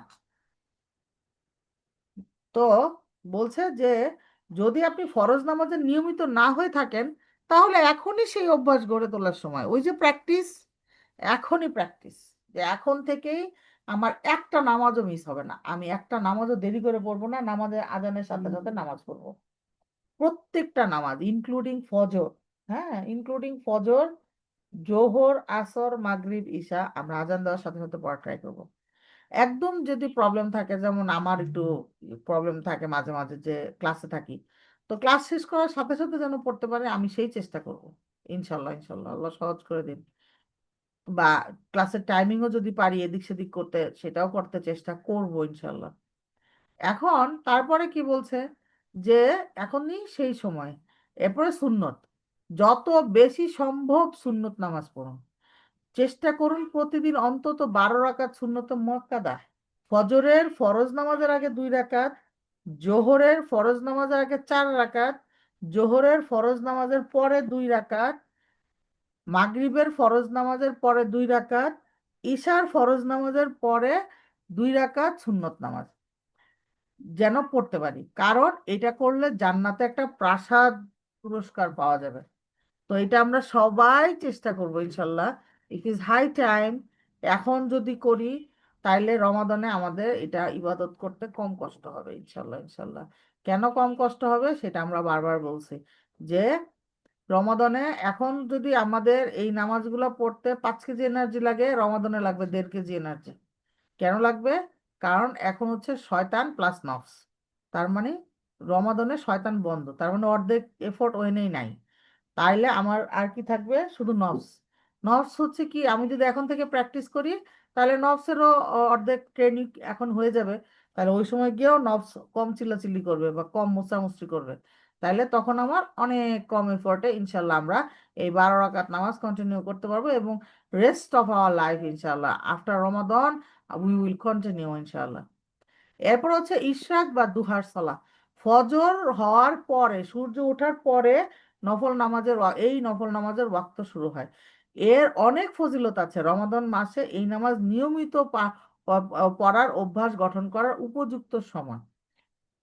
তো বলছে যে যদি আপনি ফরজ নামাজে নিয়মিত না হয়ে থাকেন, তাহলে এখনই সেই অভ্যাস গড়ে তোলার সময়, ওই যে প্র্যাকটিস, এখনই প্র্যাকটিস, যে এখন থেকেই আমার একটা নামাজও মিস হবে না, আমি একটা নামাজও দেরি করে পড়বো না, নামাজের আজানের সাথে সাথে নামাজ পড়বো। প্রত্যেকটা নামাজ ইনক্লুডিং ফজর, হ্যাঁ ইনক্লুডিং ফজর, জোহর, আসর, মাগরিব, ঈশা আমরা আজান দেওয়ার সাথে সাথে পড়া ট্রাই করবো। একদম যদি প্রবলেম থাকে, যেমন আমার একটু প্রবলেম থাকে মাঝে মাঝে যে ক্লাসে থাকি, তো ক্লাস শেষ করার সাথে সাথে যেন পড়তে পারে, আমি সেই চেষ্টা করব। ইনশাল্লাহ, ইনশাল্লাহ আল্লাহ সহজ করে দিন। বা ক্লাসের টাইমিংও যদি পারি এদিক সেদিক করতে, সেটাও করতে চেষ্টা করব ইনশাল্লাহ। এখন তারপরে কি বলছে, যে এখনই সেই সময়। এরপরে সুন্নত, যত বেশি সম্ভব সুন্নত নামাজ পড়ুন। চেষ্টা করুন প্রতিদিন অন্তত 12 রাকাত সুন্নত মুআক্কাদা। ফজরের ফরজ নামাজের আগে 2 রাকাত, জোহরের ফরজ নামাজের আগে 4 রাকাত, জোহরের ফরজ নামাজের পরে 2 রাকাত, মাগরিবের ফরজ নামাজের পরে 2 রাকাত, ঈশার ফরজ নামাজের পরে 2 রাকাত সুন্নত নামাজ যেন পড়তে পারি। কারণ এটা করলে জান্নাতে একটা প্রাসাদ পুরস্কার পাওয়া যাবে। তো এটা আমরা সবাই চেষ্টা করব ইনশাল্লাহ। It is high time. এখন যদি করি, তাইলে রমাদানে আমাদের এটা ইবাদত করতে কম কষ্ট হবে ইনশাল্লাহ, ইনশাল্লাহ। কেন কম কষ্ট হবে সেটা আমরা বারবার বলছি, যে রমাদানে এখন যদি আমাদের এই নামাজগুলো পড়তে 5 কেজি এনার্জি লাগে, রমাদানে লাগবে 1.5 কেজি এনার্জি। কেন লাগবে? কারণ এখন হচ্ছে শয়তান প্লাস নফস, তার মানে রমাদানে শয়তান বন্ধ, তার মানে অর্ধেক এফোর্ট ওখানেই নাই। তাইলে আমার আর কি থাকবে, শুধু নফস। নফস হচ্ছে কি, আমি যদি এখন থেকে প্র্যাকটিস করি তাহলে নফসেরও অর্ধেক ট্রেনিং এখন হয়ে যাবে। তাহলে ওই সময় গিয়েও নফস কম চিল্লাচিল্লি করবে বা কম মোছামুছি করবে। তাইলে তখন আমার অনেক কম এফোর্টে ইনশাল্লাহ আমরা এই 12 রাকাত নামাজ কন্টিনিউ করতে পারবো, এবং রেস্ট অফ আওয়ার লাইফ ইনশাল্লাহ after Ramadan we will continue ইনশাল্লাহ। এরপর হচ্ছে ইশরাক বা দুহার সালাহ। ফজর হওয়ার পরে, সূর্য ওঠার পরে নফল নামাজের এই নফল নামাজের ওয়াক্ত শুরু হয়। এর অনেক ফজিলত আছে। রমাদান মাসে এই নামাজ নিয়মিত পড়ার অভ্যাস গঠন করার উপযুক্ত সময়।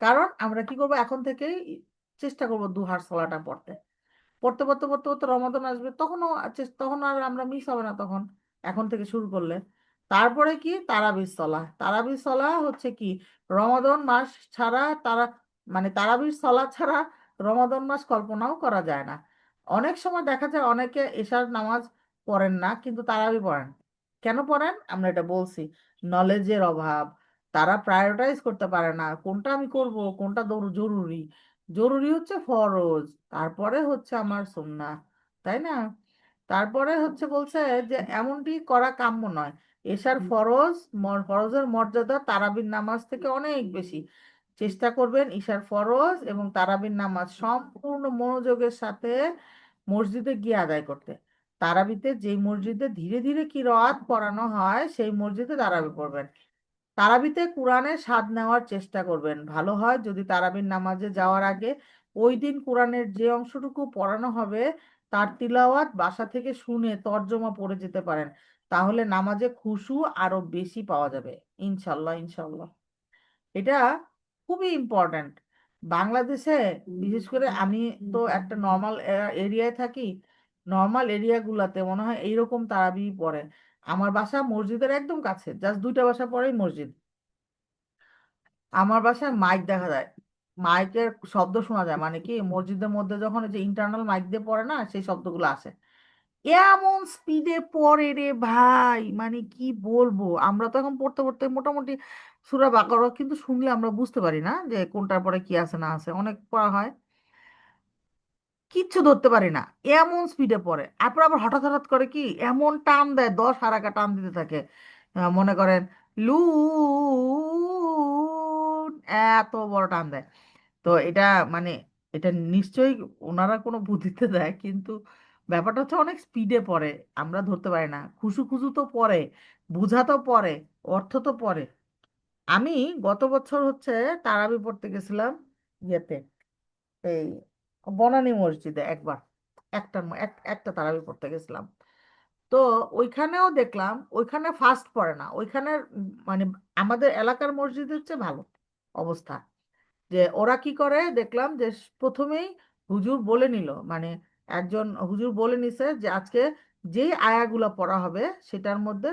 কারণ আমরা কি করবো, এখন থেকেই চেষ্টা করবো দুহার সালাটা পড়তে। পড়তে পড়তে পড়তে পড়তে রমাদান আসবে, তখনও তখন আর আমরা মিস হবে না তখন, এখন থেকে শুরু করলে। তারপরে কি, তারাবির সলাহ। তারাবির সলাহ হচ্ছে কি, রমাদান মাস ছাড়া মানে তারাবির সলাহ ছাড়া রমাদান মাস কল্পনাও করা যায় না। অনেক সময় দেখা যায় অনেকে এশার নামাজ পড়েন না কিন্তু তারাবি পড়েন। কেন পড়েন আমরা এটা বলছি, নলেজের অভাব। তারা প্রায়োরিটাইজ করতে পারে না কোনটা আমি করব, কোনটা জরুরি। জরুরি হচ্ছে ফরজ, তারপরে হচ্ছে আমার সুন্নাহ, তাই না? তারপরে হচ্ছে বলছে যে এমনটি করা কাম্য নয়। এশার ফরজের মর্যাদা তারাবির নামাজ থেকে অনেক বেশি। চেষ্টা করবেন ঈশার ফরজ এবং তারাবির নামাজ সম্পূর্ণ মনোযোগের সাথে মসজিদে গিয়ে আদায় করতে। তারাবিতে যেই মসজিদে ধীরে ধীরে কিরাত পড়ানো হয় সেই মসজিদে তারাবি পড়বেন। তারাবিতে কোরআনের স্বাদ নেওয়ার চেষ্টা করবেন। ভালো হয় যদি তারাবির নামাজে যাওয়ার আগে ওই দিন কোরআনের যে অংশটুকু পড়ানো হবে তার তিলাওয়াত বাসা থেকে শুনে তর্জমা পড়ে যেতে পারেন। তাহলে নামাজে খুশু আরো বেশি পাওয়া যাবে ইনশাল্লাহ ইনশাল্লাহ। এটা খুবই ইম্পর্ট্যান্ট বাংলাদেশে। বিশেষ করে আমি তো একটা নর্মাল এরিয়ায় থাকি। নর্মাল এরিয়াগুলোতে মনে হয় এইরকম তারাবি পড়ে। আমার বাসা মসজিদের একদম কাছে, জাস্ট 2টা বাসা পরেই মসজিদ। আমার বাসায় মাইক দেখা যায়, মাইকের শব্দ শোনা যায়, মানে কি মসজিদের মধ্যে যখন এই যে ইন্টারনাল মাইক দিয়ে পড়ে না সেই শব্দগুলো আসে। এমন স্পিডে পড়ে রে ভাই, মানে কি বলবো, আমরা তো এখন পড়তে পড়তে মোটামুটি সূরা বাকারা কিন্তু শুনলে আমরা বুঝতে পারি না যে কোনটার পরে কি আছে না আছে, অনেক পড়া হয়, কিচ্ছু ধরতে পারি না, এমন স্পিডে পড়ে। তারপর আবার হঠাৎ হঠাৎ করে কি এমন টান দেয়, 10 হারাকা টান দিতে থাকে। মনে করেন এত বড় টান দেয়। তো এটা মানে এটা নিশ্চয়ই ওনারা কোনো বুদ্ধিতে দেয়, কিন্তু ব্যাপারটা হচ্ছে অনেক স্পিডে পড়ে, আমরা ধরতে পারি না। খুশু খুশু তো পড়ে, বুঝা তো পড়ে, অর্থ তো পড়ে। আমি গত বছর হচ্ছে তারাবি পড়তে গেছিলাম ইয়েতে, এই বনানী মসজিদে একবার, একটা তারাবি পড়তে গেছিলাম। তো ওইখানেও দেখলাম ওইখানে ফাস্ট পড়ে না ওইখানে, মানে আমাদের এলাকার মসজিদের চেয়ে ভালো অবস্থা। যে ওরা কি করে দেখলাম যে প্রথমেই হুজুর বলে নিল, মানে একজন হুজুর বলে নিছে যে আজকে যেই আয়াগুলা পড়া হবে সেটার মধ্যে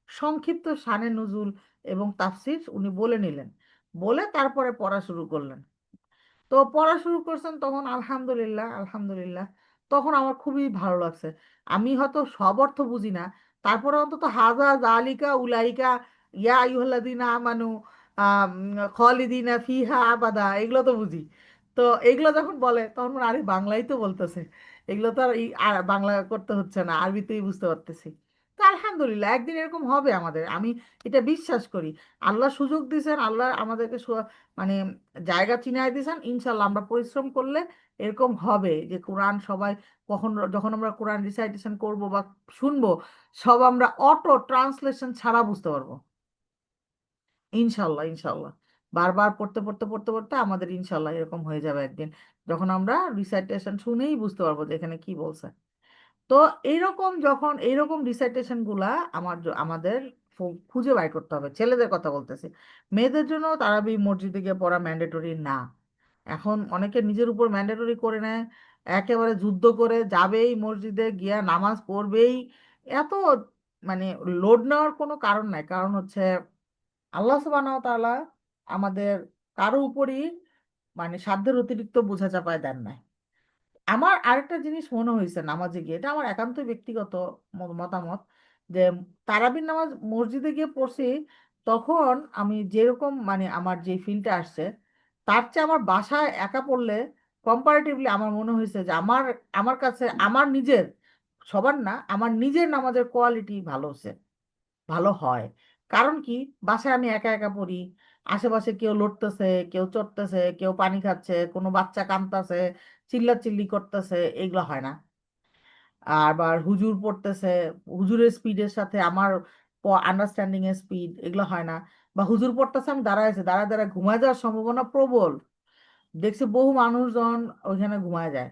সংক্ষিপ্ত শানে নুজুল এবং তাফসির উনি বলে নিলেন, বলে তারপরে পড়া শুরু করলেন। তো পড়া শুরু করছেন তখন আলহামদুলিল্লাহ আলহামদুলিল্লাহ, তখন আমার খুবই ভালো লাগছে। আমি হয়তো সব অর্থ বুঝি না, তারপরে অন্তত হাজা জালিকা উলাইকা ইয়া আইয়ুহাল্লাযীনা আমানু খালিদিনা ফিহা আবাদা এগুলো তো বুঝি। তো এগুলো যখন বলে তখন মনে হয়, আরে বাংলাই তো বলতেছে, এগুলো তো আর আর বাংলা করতে হচ্ছে না, আরবিতেই বুঝতে পারতেছি। তো আলহামদুলিল্লাহ একদিন এরকম হবে আমাদের, আমি এটা বিশ্বাস করি। আল্লাহ সুযোগ দিয়েছেন, আল্লাহ আমাদেরকে মানে জায়গা চিনায় দিয়েছেন, ইনশাল্লাহ আমরা পরিশ্রম করলে এরকম হবে যে কোরআন সবাই কখন যখন আমরা কোরআন রিসাইটেশন করব বা শুনবো, সব আমরা অটো ট্রান্সলেশন ছাড়া বুঝতে পারবো ইনশাল্লাহ ইনশাল্লাহ। বারবার পড়তে পড়তে পড়তে পড়তে আমাদের ইনশাল্লাহ এরকম হয়ে যাবে একদিন, যখন আমরা রিসাইটেশন শুনেই বুঝতে পারবো যে এখানে কি বলছে। তো এইরকম যখন এইরকম রিসাইটেশন গুলা আমাদের খুঁজে বাই করতে হবে। ছেলেদের কথা বলতেছি, মেয়েদের জন্য তারাবি মসজিদে গিয়ে পড়া ম্যান্ডেটরি না। এখন অনেকে নিজের উপর ম্যান্ডেটরি করে নেয়, একেবারে যুদ্ধ করে যাবেই মসজিদে গিয়া নামাজ পড়বেই। এত মানে লোড নেওয়ার কোনো কারণ নাই। কারণ হচ্ছে আল্লাহ সুবহানাহু ওয়া তাআলা আমাদের কারো উপরই মানে সাধ্যের অতিরিক্ত বোঝা চাপায় দেন নাই। আমার আরেকটা জিনিস মনে হয়েছে নামাজে গিয়ে, এটা আমার একান্ত ব্যক্তিগত মতামত, যে তারাবির নামাজ মসজিদে গিয়ে পড়ছি, তখন আমি যেরকম মানে আমার যে ফিলটা আসছে তার চেয়ে আমার বাসায় একা পড়লে কম্পারেটিভলি আমার মনে হয়েছে যে আমার আমার কাছে আমার নিজের, সবার না, আমার নিজের নামাজের কোয়ালিটি ভালো হচ্ছে, ভালো হয়। কারণ কি, বাসায় আমি একা একা পড়ি, আশেপাশে কেউ লড়তেছে, কেউ চড়তেছে, কেউ পানি খাচ্ছে, কোনো বাচ্চা কাঁদতেছে, চিল্লাচিল্লি করতেছে, এগুলো হয় না। আবার হুজুর পড়তেছে, হুজুরের স্পিডের সাথে আমার আন্ডারস্ট্যান্ডিং এর স্পিড এগুলো হয় না। বা হুজুর পড়তেছে, আমি দাঁড়ায় আছি, দাঁড়ায় দাঁড়ায় ঘুমায় যাওয়ার সম্ভাবনা প্রবল। দেখছি বহু মানুষজন ওইখানে ঘুমায় যায়,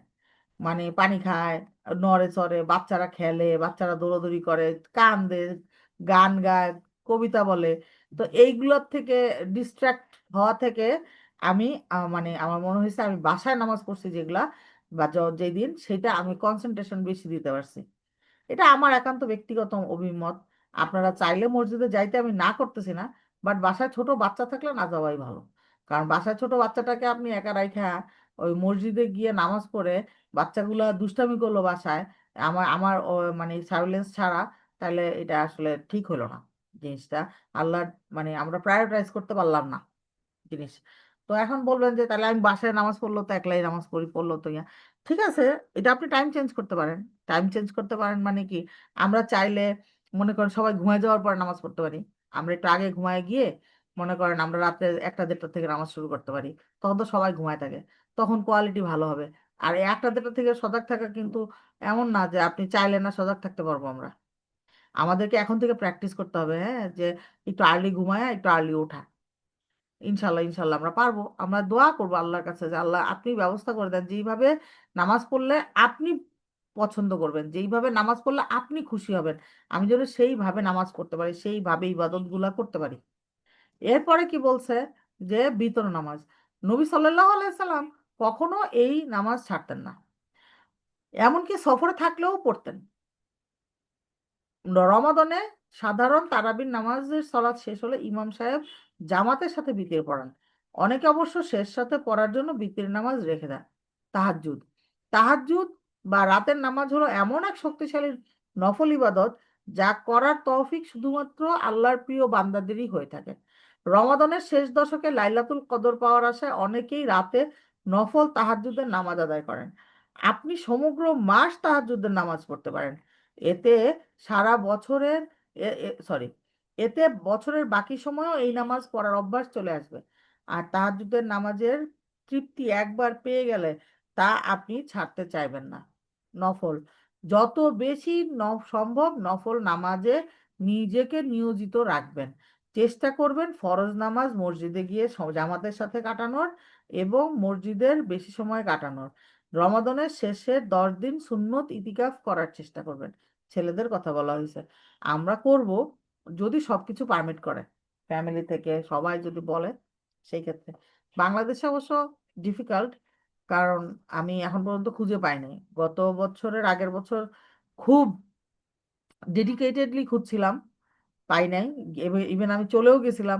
মানে পানি খায়, নড়ে চড়ে, বাচ্চারা খেলে, বাচ্চারা দৌড়াদৌড়ি করে, কান্দে, গান গায়, কবিতা বলে। তো এইগুলোর থেকে ডিস্ট্রাক্ট হওয়া থেকে আমি মানে আমার মনে হয়েছে আমি বাসায় নামাজ পড়ছি যেগুলা, বা যেই দিন সেটা আমি কনসেন্ট্রেশন বেশি দিতে পারছি। এটা আমার একান্ত ব্যক্তিগত অভিমত। আপনারা চাইলে মসজিদে যাইতে আমি না করতেছি না, বাট বাসায় ছোট বাচ্চা থাকলে না যাওয়াই ভালো। কারণ বাসায় ছোট বাচ্চাটাকে আপনি একা রাইখা ওই মসজিদে গিয়ে নামাজ পড়ে বাচ্চাগুলা দুষ্টামি করলো বাসায়, আমার আমার মানে সার্ভিলেন্স ছাড়া, তাহলে এটা আসলে ঠিক হলো না জিনিসটা। আল্লাহ, মানে আমরা প্রায়োরিটাইজ করতে পারলাম না জিনিস। তো এখন বলবেন যে তাহলে আমি বাসায় নামাজ পড়লো তো একলাই নামাজ পড়ি, পড়লো তো ইয়া, ঠিক আছে। এটা আপনি টাইম চেঞ্জ করতে পারেন। টাইম চেঞ্জ করতে পারেন মানে কি, আমরা চাইলে মনে করেন সবাই ঘুমায় যাওয়ার পর নামাজ পড়তে পারি। আমরা একটু আগে ঘুমায় গিয়ে মনে করেন আমরা রাত্রে 1টা 1:30 থেকে নামাজ শুরু করতে পারি। তখন তো সবাই ঘুমায় থাকে, তখন কোয়ালিটি ভালো হবে। আর এই 1টা 1:30 থেকে সজাগ থাকা কিন্তু এমন না যে আপনি চাইলে না সজাগ থাকতে পারবো আমরা। আমাদেরকে এখন থেকে প্র্যাকটিস করতে হবে, হ্যাঁ, যে একটু আর্লি ঘুমায় একটু আর্লি ওঠা। ইনশাল্লাহ ইনশাল্লাহ আমরা পারবো। আমরা দোয়া করবো আল্লাহর কাছে যে আল্লাহ আপনি ব্যবস্থা করে দেন, যেইভাবে নামাজ পড়লে আপনি পছন্দ করবেন, যেইভাবে নামাজ পড়লে আপনি খুশি হবেন, আমি যেন সেইভাবে নামাজ পড়তে পারি, সেইভাবে ইবাদত গুলা করতে পারি। এরপরে কি বলছে, যে বিতর নামাজ, নবী সাল্লাল্লাহু আলাইহি সাল্লাম কখনো এই নামাজ ছাড়তেন না, এমনকি সফরে থাকলেও পড়তেন। রমাদানে সাধারণ তারাবির নামাজের সলাৎ শেষ হলে ইমাম সাহেব জামাতের সাথে বিতির পড়ান। অনেকে অবশ্য শেষ সাথে পড়ার জন্য বিতির নামাজ রেখে দেন। তাহাজ্জুদ, তাহাজ্জুদ বা রাতের নামাজ হলো এমন এক শক্তিশালী নফল ইবাদত যা করার তৌফিক শুধুমাত্র আল্লাহর প্রিয় বান্দাদেরই হয়ে থাকে। রমাদানের শেষ দশকে লাইলাতুল কদর পাওয়ার আশায় অনেকেই রাতে নফল তাহাজ্জুদের নামাজ আদায় করেন। আপনি সমগ্র মাস তাহাজ্জুদের নামাজ পড়তে পারেন। এতে সারা বছরের সরি এতে বছরের বাকি সময়ও এই নামাজ পড়ার অভ্যাস চলে আসবে। আর তাহাজ্জুদের নামাজের তৃপ্তি একবার পেয়ে গেলে তা আপনি ছাড়তে চাইবেন না। নফল, যত বেশি সম্ভব নফল নামাজে নিজেকে নিয়োজিত রাখবেন। চেষ্টা করবেন ফরজ নামাজ মসজিদে গিয়ে জামাতের সাথে কাটানোর এবং মসজিদের বেশি সময় কাটানোর। রমাদানের শেষের 10 দিন সুন্নত ইতিকাফ করার চেষ্টা করবেন। ছেলেদের কথা বলা হয়েছে, আমরা করব যদি সবকিছু পারমিট করে, ফ্যামিলি থেকে সবাই যদি বলে, সেই ক্ষেত্রে। বাংলাদেশে অবশ্য ডিফিকাল্ট, কারণ আমি এখন পর্যন্ত খুঁজে পাইনি। গত বছরের আগের বছর খুব ডেডিকেটেডলি খুঁজছিলাম, পাই নাই। ইভেন আমি চলেও গেছিলাম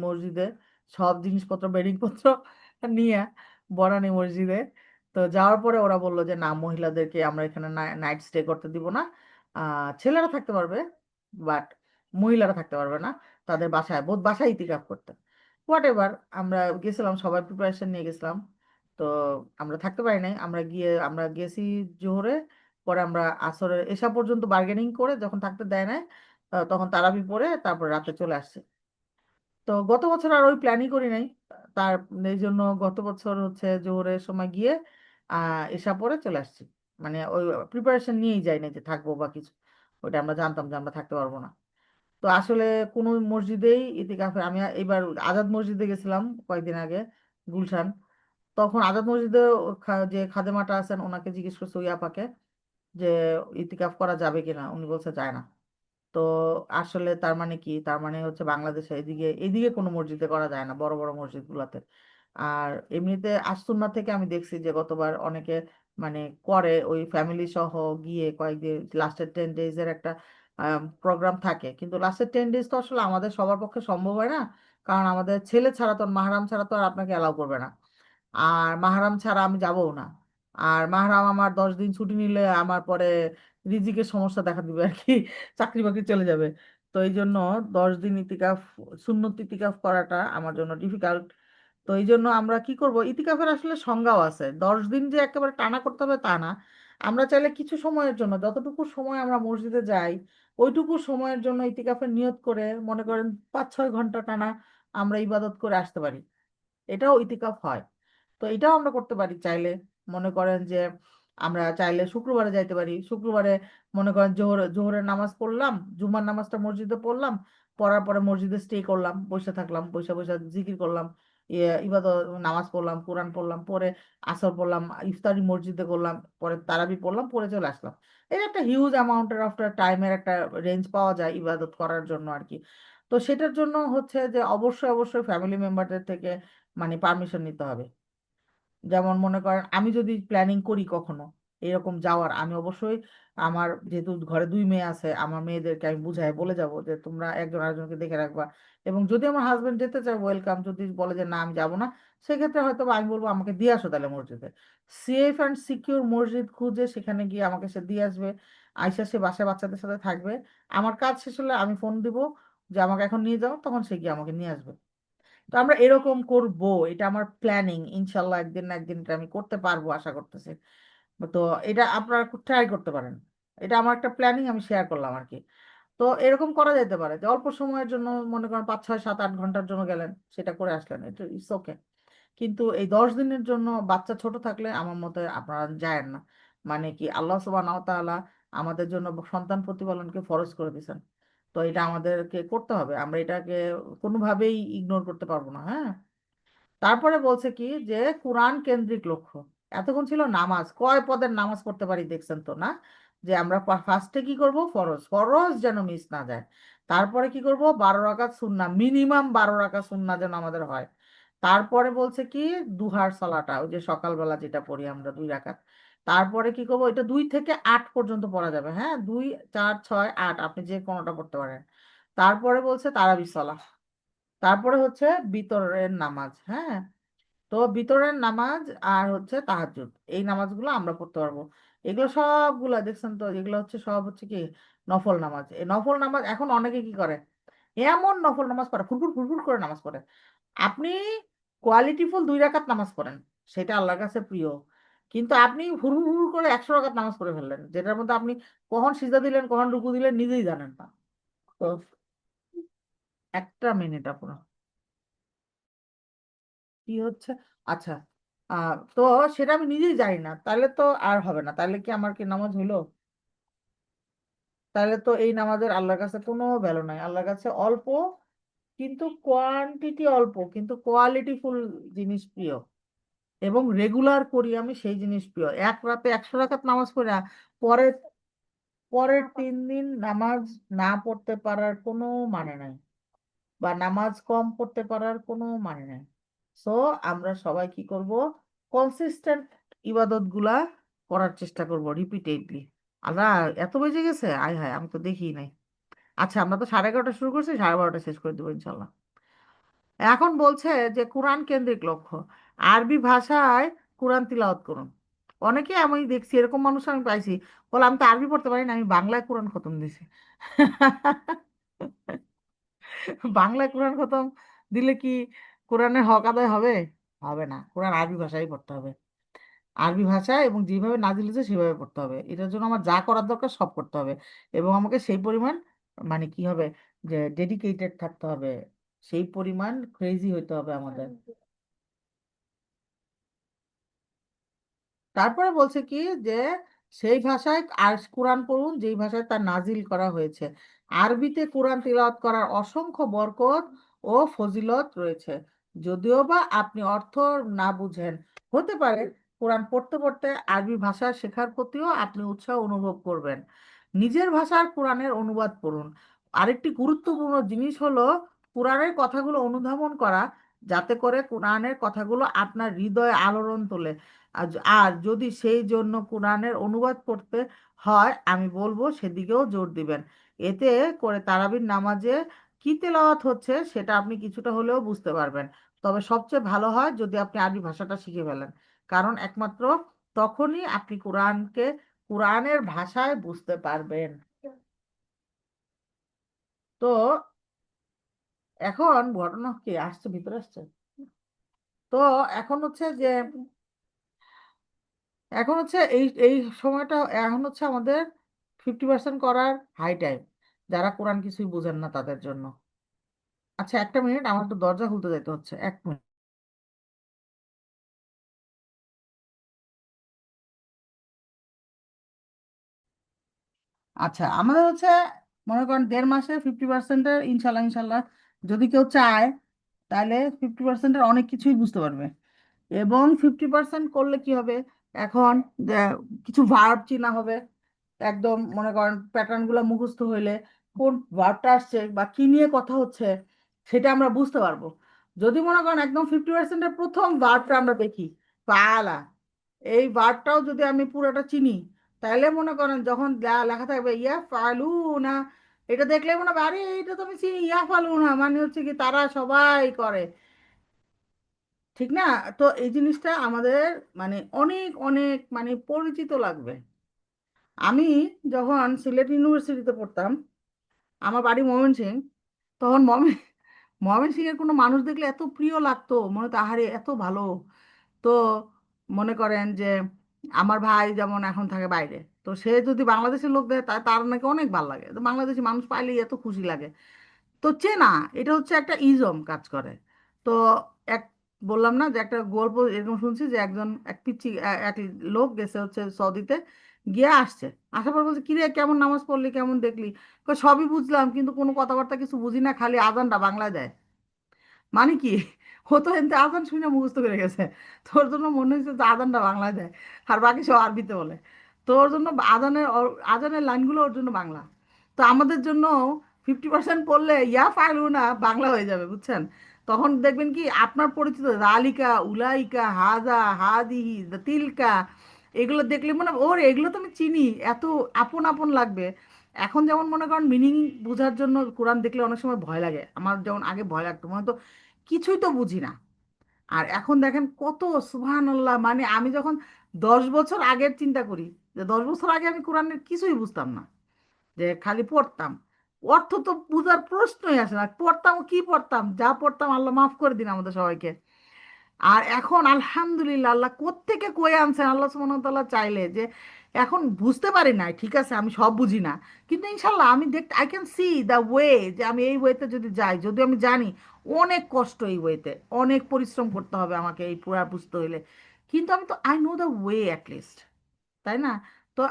মসজিদে, সব জিনিসপত্র বেডিং পত্র নিয়ে বনানী মসজিদে। তো যাওয়ার পরে ওরা বললো যে না, মহিলাদেরকে আমরা এখানে নাইট স্টে করতে দিব না, ছেলেরা থাকতে পারবে, বাট মহিলারা থাকতে পারবে না, তাদের বাসায় বোধ বাসায় ইতিকাফ করতে। হোয়াট এভার, আমরা গেছিলাম, সবাই প্রিপারেশন নিয়ে গেছিলাম। তো আমরা থাকতে পারি নাই, আমরা গেছি জোহরে, পরে আমরা আসরের এসা পর্যন্ত বার্গেনিং করে যখন থাকতে দেয় না, তখন তারাবি পড়ে তারপর রাতে চলে আসছে। তো গত বছর আর ওই প্ল্যানই করি নাই, তার এই জন্য গত বছর হচ্ছে জোহরের সময় গিয়ে এসা পরে চলে আসছি। মানে ওই প্রিপারেশন নিয়েই যাই না যে থাকবো বা কিছু, ওইটা আমরা জানতাম যে আমরা থাকতে পারবো না। তো আসলে কোনো মসজিদেই ইতিকাফে, আমি এবার আজাদ মসজিদে গেছিলাম কয়েকদিন আগে, গুলশান। তখন আজাদ মসজিদে যে খাদেমাটা আছেন ওনাকে জিজ্ঞেস করছে, ওই আপাকে, যে ইতিকাফ করা যাবে কিনা, উনি বলছে যায় না। তো আসলে তার মানে কি, তার মানে হচ্ছে বাংলাদেশে এদিকে এদিকে কোনো মসজিদে করা যায় না, বড় বড় মসজিদ গুলাতে। আর এমনিতে আসসুন্নাহ থেকে আমি দেখছি যে গতবার অনেকে মানে করে ওই ফ্যামিলি সহ গিয়ে কয়েকদিন, লাস্টের 10 ডেজ এর একটা প্রোগ্রাম থাকে, কিন্তু লাস্টের 10 ডেজ তো আসলে আমাদের সবার পক্ষে সম্ভব হয় না। কারণ আমাদের ছেলে ছাড়া তো, মাহারাম ছাড়া তো আর আপনাকে অ্যালাউ করবে না। আর মাহারাম ছাড়া আমি যাবও না। আর মাহারাম আমার 10 দিন ছুটি নিলে আমার পরে রিজিকের সমস্যা দেখা দিবে আর কি, চাকরি বাকরি চলে যাবে। তো এই জন্য 10 দিন ইতিকাফ, সুন্নত ইতিকাফ করাটা আমার জন্য ডিফিকাল্ট। তো এই জন্য আমরা কি করব, ইতিকাফের আসলে সংজ্ঞাও আছে, 10 দিন যে একেবারে টানা করতে হবে তা না। আমরা চাইলে কিছু সময়ের জন্য, যতটুকু সময় আমরা মসজিদে যাই ওইটুকু সময়ের জন্য ইতিকাফের নিয়ত করে, মনে করেন 5-6 ঘন্টা টানা আমরা ইবাদত করে আসতে পারি, এটাও ইতিকাফ হয়। তো এটাও আমরা করতে পারি চাইলে। মনে করেন যে আমরা চাইলে শুক্রবারে যাইতে পারি, শুক্রবারে মনে করেন জোহরের নামাজ পড়লাম, জুমার নামাজটা মসজিদে পড়লাম, পড়ার পরে মসজিদে স্টে করলাম, বসে থাকলাম, বসে বসে জিকির করলাম, ইবাদত নামাজ পড়লাম, কোরআন পড়লাম, পরে আসর পড়লাম, ইফতারি মসজিদে করলাম, পরে তারাবি পড়লাম, পরে চলে আসলাম। এই একটা হিউজ অ্যামাউন্টের অফ টাইমের একটা রেঞ্জ পাওয়া যায় ইবাদত করার জন্য আর কি। তো সেটার জন্য হচ্ছে যে অবশ্যই অবশ্যই ফ্যামিলি মেম্বারদের থেকে মানে পারমিশন নিতে হবে। যেমন মনে করেন আমি যদি প্ল্যানিং করি কখনো এরকম যাওয়ার, আমি অবশ্যই আমার যেহেতু ঘরে 2 মেয়ে আছে, আমার মেয়েদেরকে আমি বুঝাই বলে যাব যে তোমরা একজন আরেকজনকে দেখে রাখবা। এবং যদি আমার হাজবেন্ড যেতে চায় ওয়েলকাম, যদি বলে যে না আমি যাবো না, সেক্ষেত্রে হয়তো বা আমি বলবো আমাকে দিয়ে আসো তাহলে মসজিদে। সেফ অ্যান্ড সিকিউর মসজিদ খুঁজে সেখানে গিয়ে আমাকে সে দিয়ে আসবে, আইসা সে বাসায় বাচ্চাদের সাথে থাকবে। আমার কাজ শেষ হলে আমি ফোন দিব যে আমাকে এখন নিয়ে যাও, তখন সে গিয়ে আমাকে নিয়ে আসবে। তো আমরা এরকম করব, এটা আমার প্ল্যানিং, ইনশাল্লাহ একদিন না একদিন এটা আমি করতে পারবো আশা করতেছি। তো এটা আপনারা ট্রাই করতে পারেন, এটা আমার একটা প্ল্যানিং আমি শেয়ার করলাম আর কি। তো এরকম করা যেতে পারে যে অল্প সময়ের জন্য, মনে করেন 5-6-7-8 ঘন্টার জন্য গেলেন, সেটা করে আসলেন, এটা ইটস ওকে। কিন্তু এই 10 দিনের জন্য বাচ্চা ছোট থাকলে আমার মতে আপনারা যায়েন না। মানে কি, আল্লাহ সুবহানাহু ওয়া তাআলা আমাদের জন্য সন্তান প্রতিপালনকে ফরজ করে দিয়েছেন। তো এটা আমাদেরকে করতে হবে, আমরা এটাকে কোনোভাবেই ইগনোর করতে পারবো না, হ্যাঁ। তারপরে বলছে কি যে কোরআন কেন্দ্রিক লক্ষ্য। এতক্ষণ ছিল নামাজ, কয় পদের নামাজ পড়তে পারি দেখছেন তো না? যে আমরা ফার্স্টে কি করব, ফরজ, ফরজ যেন মিস না যায়। তারপরে কি করব, 12 রাকাত সুন্নাহ, মিনিমাম 12 রাকাত সুন্নাহ যেন আমাদের হয়। তারপরে বলছে কি দুহার সালাটা, ওই যে সকালবেলা যেটা পড়ি আমরা 2 রাকাত। তারপরে কি করবো, এটা 2 থেকে 8 পর্যন্ত পড়া যাবে, হ্যাঁ, 2, 4, 6, 8 আপনি যে কোনোটা পড়তে পারেন। তারপরে বলছে তারাবি সালাহ। তারপরে হচ্ছে বিতরের নামাজ, হ্যাঁ। তো বিতরের নামাজ আর হচ্ছে তাহাজ্জুদ, এই নামাজগুলো আমরা পড়তে পারবো। এগুলো সবগুলা দেখছেন তো, এগুলো হচ্ছে সব হচ্ছে কি নফল নামাজ। এই নফল নামাজ এখন অনেকে কি করে, এমন নফল নামাজ পড়ে, ফুরফুর ফুরফুর করে নামাজ পড়ে। আপনি কোয়ালিটিফুল 2 রাকাত নামাজ পড়েন, সেটা আল্লাহর কাছে প্রিয়। কিন্তু আপনি হুড় হুড় করে 100 রাকাত নামাজ পড়ে ফেললেন, যেটার মধ্যে আপনি কখন সিজদা দিলেন কখন রুকু দিলেন নিজেই জানেন না। তো একটা মিনিট আপনার কি হচ্ছে, আচ্ছা, তো সেটা আমি নিজেই জানি না, তাহলে তো আর হবে না, তাহলে কি আমার কি নামাজ হইলো? তাহলে তো এই নামাজের আল্লাহর কাছে কোনো ভ্যালু নাই। আল্লাহর কাছে অল্প, কিন্তু কোয়ান্টিটি অল্প, কিন্তু কোয়ালিটি ফুল জিনিস প্রিয়। এবং রেগুলার করি আমি সেই জিনিস প্রিয়। এক রাতে 100 রাকাত নামাজ পড়ে পরের পরের 3 দিন নামাজ না পড়তে পারার কোনো মানে নাই, বা নামাজ কম পড়তে পারার কোনো মানে নাই। সো আমরা সবাই কি করব, কনসিস্টেন্ট ইবাদত গুলা করার চেষ্টা করব রিপিটেডলি। আল্লাহ, এত বেজে গেছে, আয় হায় আমি তো দেখি নাই। আচ্ছা, আমরা তো 11:30 শুরু করছি, 12:30 শেষ করে দেবো ইনশাল্লাহ। এখন বলছে যে কোরআন কেন্দ্রিক লক্ষ্য, আরবি ভাষায় কোরআন তিলাওয়াত করুন। অনেকে আমি দেখছি, এরকম মানুষ আমি পাইছি, বলে আমি তো আরবি পড়তে পারি না, আমি বাংলায় কোরআন খতম দিছি। বাংলায় কোরআন খতম দিলে কি কোরআনের হক আদায় হবে? হবে না, কোরআন আরবি ভাষায় পড়তে হবে। আরবি ভাষায় এবং যেভাবে নাজিল হয়েছে সেভাবে পড়তে হবে, এটার জন্য আমার যা করার দরকার সব করতে হবে। এবং আমাকে সেই পরিমাণ মানে কি হবে, যে ডেডিকেটেড থাকতে হবে, সেই পরিমাণ ক্রেজি হইতে হবে আমাদের। তারপরে বলছে কি যে সেই ভাষায় আর কোরআন পড়ুন যেই ভাষায় তার নাজিল করা হয়েছে। আরবিতে কোরআন তিলাওয়াত করার অসংখ্য বরকত ও ফজিলত রয়েছে। যদিও বা আপনি অর্থ না বুঝেন, হতে পারে কোরআন পড়তে পড়তে আরবি ভাষা শেখার প্রতিও আপনি উৎসাহ অনুভব করবেন। নিজের ভাষার কোরআনের অনুবাদ পড়ুন। আরেকটি গুরুত্বপূর্ণ জিনিস হলো কোরআনের কথাগুলো অনুধাবন করা, যাতে করে কোরআনের কথাগুলো আপনার হৃদয়ে আলোড়ন তোলে। আর যদি সেই জন্য কোরআনের অনুবাদ পড়তে হয়, আমি বলবো সেদিকেও জোর দিবেন। এতে করে তারাবির নামাজে কি তেলাওয়াত হচ্ছে সেটা আপনি কিছুটা হলেও বুঝতে পারবেন। তবে সবচেয়ে ভালো হয় যদি আপনি আরবি ভাষাটা শিখে ফেলেন, কারণ একমাত্র তখনই আপনি কোরআনকে কোরআনের ভাষায় বুঝতে পারবেন। তো এখন ঘটনা কি আসছে, ভিতরে আসছে। তো এখন হচ্ছে যে এখন হচ্ছে এই এই সময়টা এখন হচ্ছে আমাদের 50% করার হাই টাইম, যারা কোরআন কিছুই বুঝেন না তাদের জন্য। আচ্ছা, একটা মিনিট, আমার তো দরজা খুলতে যেতে হচ্ছে, 1 মিনিট। আচ্ছা, আমাদের হচ্ছে মনে করেন 1.5 মাসে 50%-এর ইনশাল্লাহ ইনশাল্লাহ যদি কেউ চায়, তাহলে 50%-এর অনেক কিছুই বুঝতে পারবে। এবং 50% করলে কি হবে, এখন যে কিছু ভার্ব চেনা হবে, একদম মনে করেন প্যাটার্ন গুলো মুখস্থ হইলে কোন ভার্বটা আসছে বা কি নিয়ে কথা হচ্ছে সেটা আমরা বুঝতে পারবো। যদি মনে করেন একদম 50%-এর প্রথম ভার্বটা আমরা দেখি, পালা, এই ভার্বটাও যদি আমি পুরোটা চিনি, তাহলে মনে করেন যখন লেখা থাকবে ইয়া ফালু না, এটা দেখলে মনে হবে আরে এটা তো আমি চিনি, ইয়া ফালু না মানে হচ্ছে কি তারা সবাই করে, ঠিক না? তো এই জিনিসটা আমাদের মানে অনেক অনেক মানে পরিচিত লাগবে। আমি যখন সিলেট ইউনিভার্সিটিতে পড়তাম, আমার বাড়ি ময়মনসিংহ, তখন ময়মনসিংহের কোনো মানুষ দেখলে এত প্রিয় লাগতো, মনে হতো আহারে এত ভালো। তো মনে করেন যে আমার ভাই যেমন এখন থাকে বাইরে, তো সে যদি বাংলাদেশের লোক দেয় তার নাকি অনেক ভালো লাগে, তো বাংলাদেশি মানুষ পাইলেই এত খুশি লাগে। তো চেনা, এটা হচ্ছে একটা ইজম কাজ করে। তো এক বললাম না যে একটা গল্প এরকম শুনছি যে একজন এক পিচ্ছি এক লোক গেছে হচ্ছে সৌদিতে, গিয়ে আসছে, আসার পর বলছে কিরে কেমন নামাজ পড়লি কেমন দেখলি, কয়, সবই বুঝলাম কিন্তু কোনো কথাবার্তা কিছু বুঝি না, খালি আজানটা বাংলায় দেয়। মানে কি, ও তো এমনি আজান শুনে মুখস্থ করে গেছে, তোর জন্য মনে হয়েছে যে আজানটা বাংলায় দেয়, আর বাকি সব আরবিতে বলে। তোর জন্য আজানের লাইনগুলো ওর জন্য বাংলা। তো আমাদের জন্য 50% পড়লে ইয়া ফাইলু না বাংলা হয়ে যাবে, বুঝছেন? তখন দেখবেন কি আপনার পরিচিত রালিকা উলাইকা হাজা হাদিহি তিলকা, এগুলো দেখলে মনে হবে, ওর এগুলো তো আমি চিনি, এত আপন আপন লাগবে। এখন যেমন মনে করেন মিনিং বোঝার জন্য কোরআন দেখলে অনেক সময় ভয় লাগে, আমার যেমন আগে ভয় লাগতো, মনে তো কিছুই তো বুঝি না। আর এখন দেখেন কত সুবহানাল্লাহ, মানে আমি যখন 10 বছর আগের চিন্তা করি, যে 10 বছর আগে আমি কোরআনের কিছুই বুঝতাম না, যে খালি পড়তাম, অর্থ তো বুঝার প্রশ্নই আসে না, পড়তাম কি পড়তাম, যা পড়তাম আল্লাহ মাফ করে দিন আমাদের সবাইকে। আর এখন আলহামদুলিল্লাহ আল্লাহ কোত্থেকে কয়ে আনছেন আল্লাহ সুবহানাহু ওয়া তাআলা চাইলে যে এখন বুঝতে পারি না, ঠিক আছে আমি সব বুঝি না, কিন্তু ইনশাল্লাহ আমি I can see the way, যে আমি এই ওয়েতে যদি যাই, যদি আমি জানি অনেক কষ্ট এই ওয়েতে, অনেক পরিশ্রম করতে হবে আমাকে এই পুরা বুঝতে হইলে, কিন্তু আমি তো I know the way at least, তাই না? তো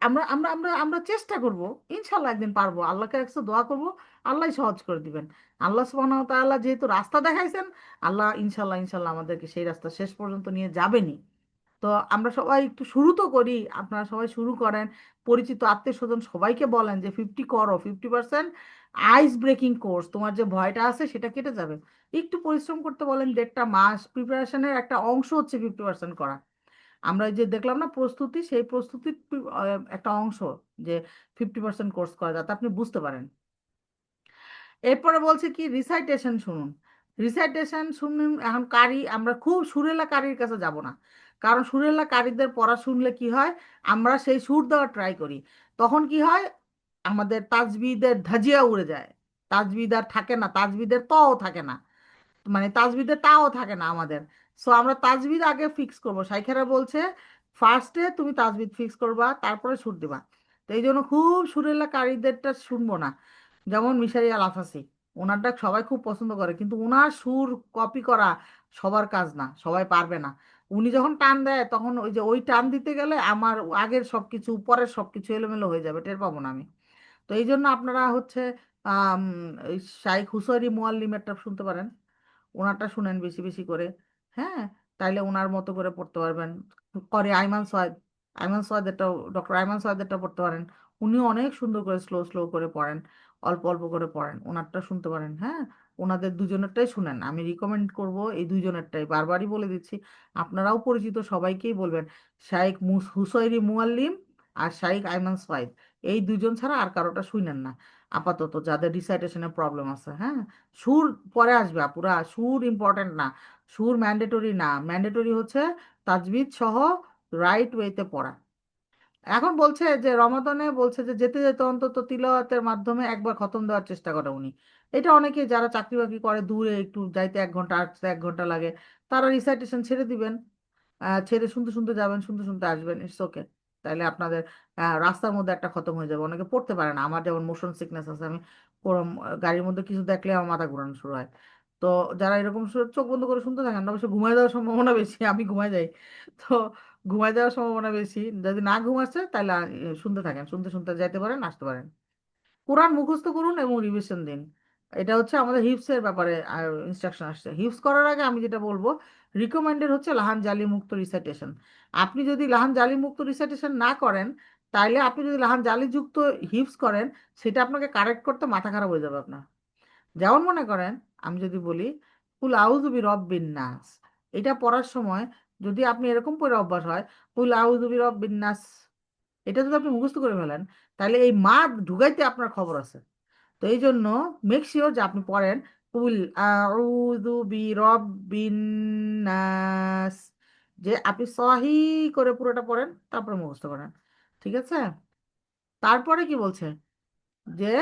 আমরা আমরা আমরা আমরা চেষ্টা করব, ইনশাল্লাহ একদিন পারবো, আল্লাহকে একটু দোয়া করব, আল্লাহ সহজ করে দিবেন। আল্লাহ সুবহানাহু ওয়া তাআলা যেহেতু রাস্তা দেখাইছেন, আল্লাহ ইনশাল্লাহ ইনশাল্লাহ আমাদেরকে সেই রাস্তা শেষ পর্যন্ত নিয়ে যাবেনই। তো আমরা সবাই একটু শুরু তো করি, আপনারা সবাই শুরু করেন, পরিচিত আত্মীয় স্বজন সবাইকে বলেন যে 50 করো, 50% আইস ব্রেকিং কোর্স, তোমার যে ভয়টা আছে সেটা কেটে যাবে। একটু পরিশ্রম করতে বলেন, 1.5 মাস প্রিপারেশনের একটা অংশ হচ্ছে 50% করা। আমরা এই যে দেখলাম না প্রস্তুতি, সেই প্রস্তুতির একটা অংশ যে 50% কোর্স করা, যাতে আপনি বুঝতে পারেন। এরপরে বলছে কি রিসাইটেশন শুনুন, রিসাইটেশন শুনুন। এখন কারি আমরা খুব সুরেলা কারির কাছে যাব না, কারণ সুরেলা কারিদের পড়া শুনলে কি হয়, আমরা সেই সুর দেওয়ার ট্রাই করি, তখন কি হয় আমাদের তাজবিদের ধাজিয়া উড়ে যায়, তাজবিদ আর থাকে না, তাজবিদের তও থাকে না, মানে তাজবিদে তাও থাকে না আমাদের। সো আমরা তাজবিদ আগে ফিক্স করব, শাইখেরা বলছে ফার্স্টে তুমি তাজবিদ ফিক্স করবা, তারপরে সুর দিবা। তো এই জন্য খুব সুরেলা কারীদেরটা শুনবো না, যেমন মিশারি আল আফাসি, ওনারটা সবাই খুব পছন্দ করে, কিন্তু ওনার সুর কপি করা সবার কাজ না, সবাই পারবে না। উনি যখন টান দেয় তখন ওই যে ওই টান দিতে গেলে আমার আগের সবকিছু পরের সবকিছু এলোমেলো হয়ে যাবে, টের পাবো না আমি। তো এই জন্য আপনারা হচ্ছে আম, এই শাইখ হুসাইরি মুআল্লিমেরটা শুনতে পারেন, ওনারটা শুনেন বেশি বেশি করে। হ্যাঁ, তাইলে ওনার মতো করে পড়তে পারবেন। করে আইমান সয়েদ, আইমান সয়েদেরটাও, ডক্টর আইমান সয়েদেরটা পড়তে পারেন, উনিও অনেক সুন্দর করে স্লো স্লো করে পড়েন, অল্প অল্প করে পড়েন, ওনারটা শুনতে পারেন। হ্যাঁ, ওনাদের দুজনেরটাই শুনেন, আমি রিকমেন্ড করব এই দুইজনেরটাই, বারবারই বলে দিচ্ছি, আপনারাও পরিচিত সবাইকেই বলবেন, শাইখ হুসাইরি মুআল্লিম আর শাইখ আইমান সয়েদ, এই দুজন ছাড়া আর কারোটা শুনেন না আপাতত, যাদের রিসাইটেশনের প্রবলেম আছে। হ্যাঁ, সুর পরে আসবে আপুরা, সুর ইম্পর্টেন্ট না, সুর ম্যান্ডেটরি না, ম্যান্ডেটরি হচ্ছে তাজবিদ সহ রাইট ওয়েতে পড়া। এখন বলছে যে রমাদানে বলছে যে যেতে যেতে অন্তত তিলাওয়াতের মাধ্যমে একবার খতম দেওয়ার চেষ্টা করে উনি। এটা অনেকে যারা চাকরি বাকরি করে দূরে একটু যাইতে 1 ঘন্টা আসতে 1 ঘন্টা লাগে, তারা রিসাইটেশন ছেড়ে দিবেন, ছেড়ে শুনতে শুনতে যাবেন, শুনতে শুনতে আসবেন, ইটস ওকে। তাইলে আপনাদের রাস্তার মধ্যে একটা খতম হয়ে যাবে। অনেকে পড়তে পারে না, আমার যেমন মোশন সিকনেস আছে, আমি গাড়ির মধ্যে কিছু দেখলে আমার মাথা ঘোরানো শুরু হয়। তো যারা এরকম চোখ বন্ধ করে শুনতে থাকেন, অবশ্য ঘুমায় যাওয়ার সম্ভাবনা বেশি, আমি ঘুমায় যাই। তো ঘুমায় যাওয়ার সম্ভাবনা বেশি, যদি না ঘুম আসে তাহলে শুনতে থাকেন, শুনতে শুনতে যাইতে পারেন, আসতে পারেন। কোরআন মুখস্থ করুন এবং রিভিশন দিন। এটা হচ্ছে আমাদের হিপসের ব্যাপারে ইনস্ট্রাকশন আসছে। হিপস করার আগে আমি যেটা বলবো, রিকমেন্ডেড হচ্ছে লাহান জালি মুক্ত রিসাইটেশন। আপনি যদি লাহান জালি মুক্ত রিসাইটেশন না করেন, তাইলে আপনি যদি লাহান জালি যুক্ত হিপস করেন, সেটা আপনাকে কারেক্ট করতে মাথা খারাপ হয়ে যাবে আপনার। যেমন মনে করেন, আমি যদি বলি কুল আউযু বিরব্বিন নাস, এটা পড়ার সময় যদি আপনি এরকম পড়ে অভ্যাস হয়, কুল আউযু বিরব্বিন নাস, এটা যদি আপনি মুখস্থ করে ফেলেন, তাহলে এই মা ঢুকাইতে আপনার খবর আছে। তো এই জন্য মেক শিওর যে আপনি পড়েন কুল আউযু বিরব্বিন নাস, যে আপনি সহি করে পুরোটা পড়েন, তারপরে মুখস্থ করেন। ঠিক আছে? তারপরে কি বলছে যে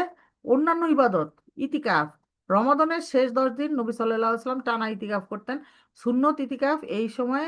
অন্যান্য ইবাদত, ইতিকাফ, রমাদানের শেষ 10 দিন নবী সাল্লাল্লাহু আলাইহি ওয়াসাল্লাম টানা ইতিকাফ করতেন। সুন্নত ইতিকাফ এই সময়ে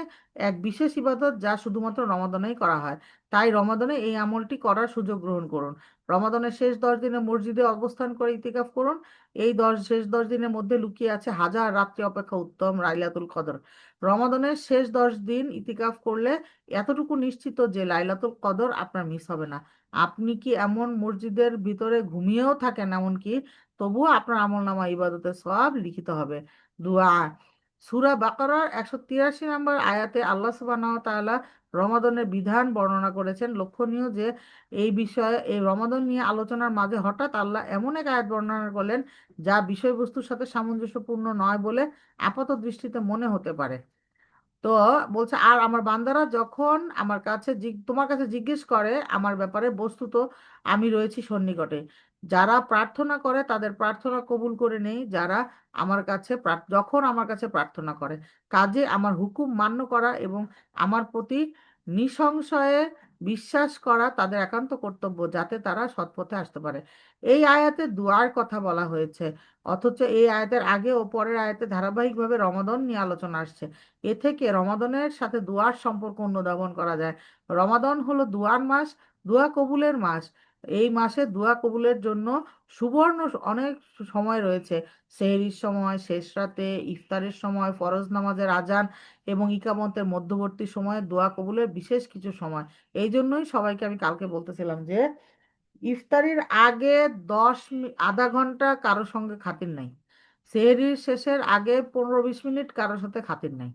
এক বিশেষ ইবাদত যা শুধুমাত্র রমাদানেই করা হয়। তাই রমাদানে এই আমলটি করার সুযোগ গ্রহণ করুন। রমাদানের শেষ 10 দিনে মসজিদে অবস্থান করে ইতিকাফ করুন। এই শেষ 10 দিনের মধ্যে লুকিয়ে আছে হাজার রাত্রি অপেক্ষা উত্তম লাইলাতুল কদর। রমাদানের শেষ 10 দিন ইতিকাফ করলে এতটুকু নিশ্চিত যে লাইলাতুল কদর আপনার মিস হবে না। আপনি কি এমন মসজিদের ভিতরে ঘুমিয়েও থাকেন এমনকি, তবুও আপনার আমলনামা ইবাদতের সওয়াব লিখিত হবে। দোয়া, সূরা বাকারার 183 নম্বর আয়াতে আল্লাহ সুবহানাহু ওয়া তাআলা রমাদানের বিধান বর্ণনা করেছেন। লক্ষণীয় যে এই বিষয়ে, এই রমাদান নিয়ে আলোচনার মাঝে হঠাৎ আল্লাহ এমন এক আয়াত বর্ণনা করলেন যা বিষয়বস্তুর সাথে সামঞ্জস্যপূর্ণ নয় বলে আপাত দৃষ্টিতে মনে হতে পারে। তো বলছে, আর আমার বান্দারা যখন আমার কাছে তোমার কাছে জিজ্ঞেস করে আমার ব্যাপারে, বস্তুত আমি রয়েছি সন্নিকটে। যারা প্রার্থনা করে তাদের প্রার্থনা কবুল করে নেই, যারা আমার কাছে যখন আমার কাছে প্রার্থনা করে। কাজে আমার হুকুম মান্য করা এবং আমার প্রতি নিঃসংশয়ে বিশ্বাস করা তাদের একান্ত কর্তব্য, যাতে তারা সৎপথে আসতে পারে। এই আয়াতে দুয়ার কথা বলা হয়েছে, অথচ এই আয়াতের আগে ও পরের আয়াতে ধারাবাহিকভাবে রমাদান নিয়ে আলোচনা আসছে। এ থেকে রমাদানের সাথে দুয়ার সম্পর্ক অনুধাবন করা যায়। রমাদান হলো দুয়ার মাস, দুয়া কবুলের মাস। এই মাসে দুয়া কবুলের জন্য সুবর্ণ অনেক সময় রয়েছে। সেহরির সময়, শেষ রাতে, ইফতারের সময়, ফরজ নামাজের আজান এবং ইকামতের মধ্যবর্তী সময়ে দোয়া কবুলের বিশেষ কিছু সময়। এই জন্যই সবাইকে আমি কালকে বলতেছিলাম যে ইফতারির আগে আধা ঘন্টা কারোর সঙ্গে খাতির নাই, সেহরির শেষের আগে 15-20 মিনিট কারোর সাথে খাতির নাই।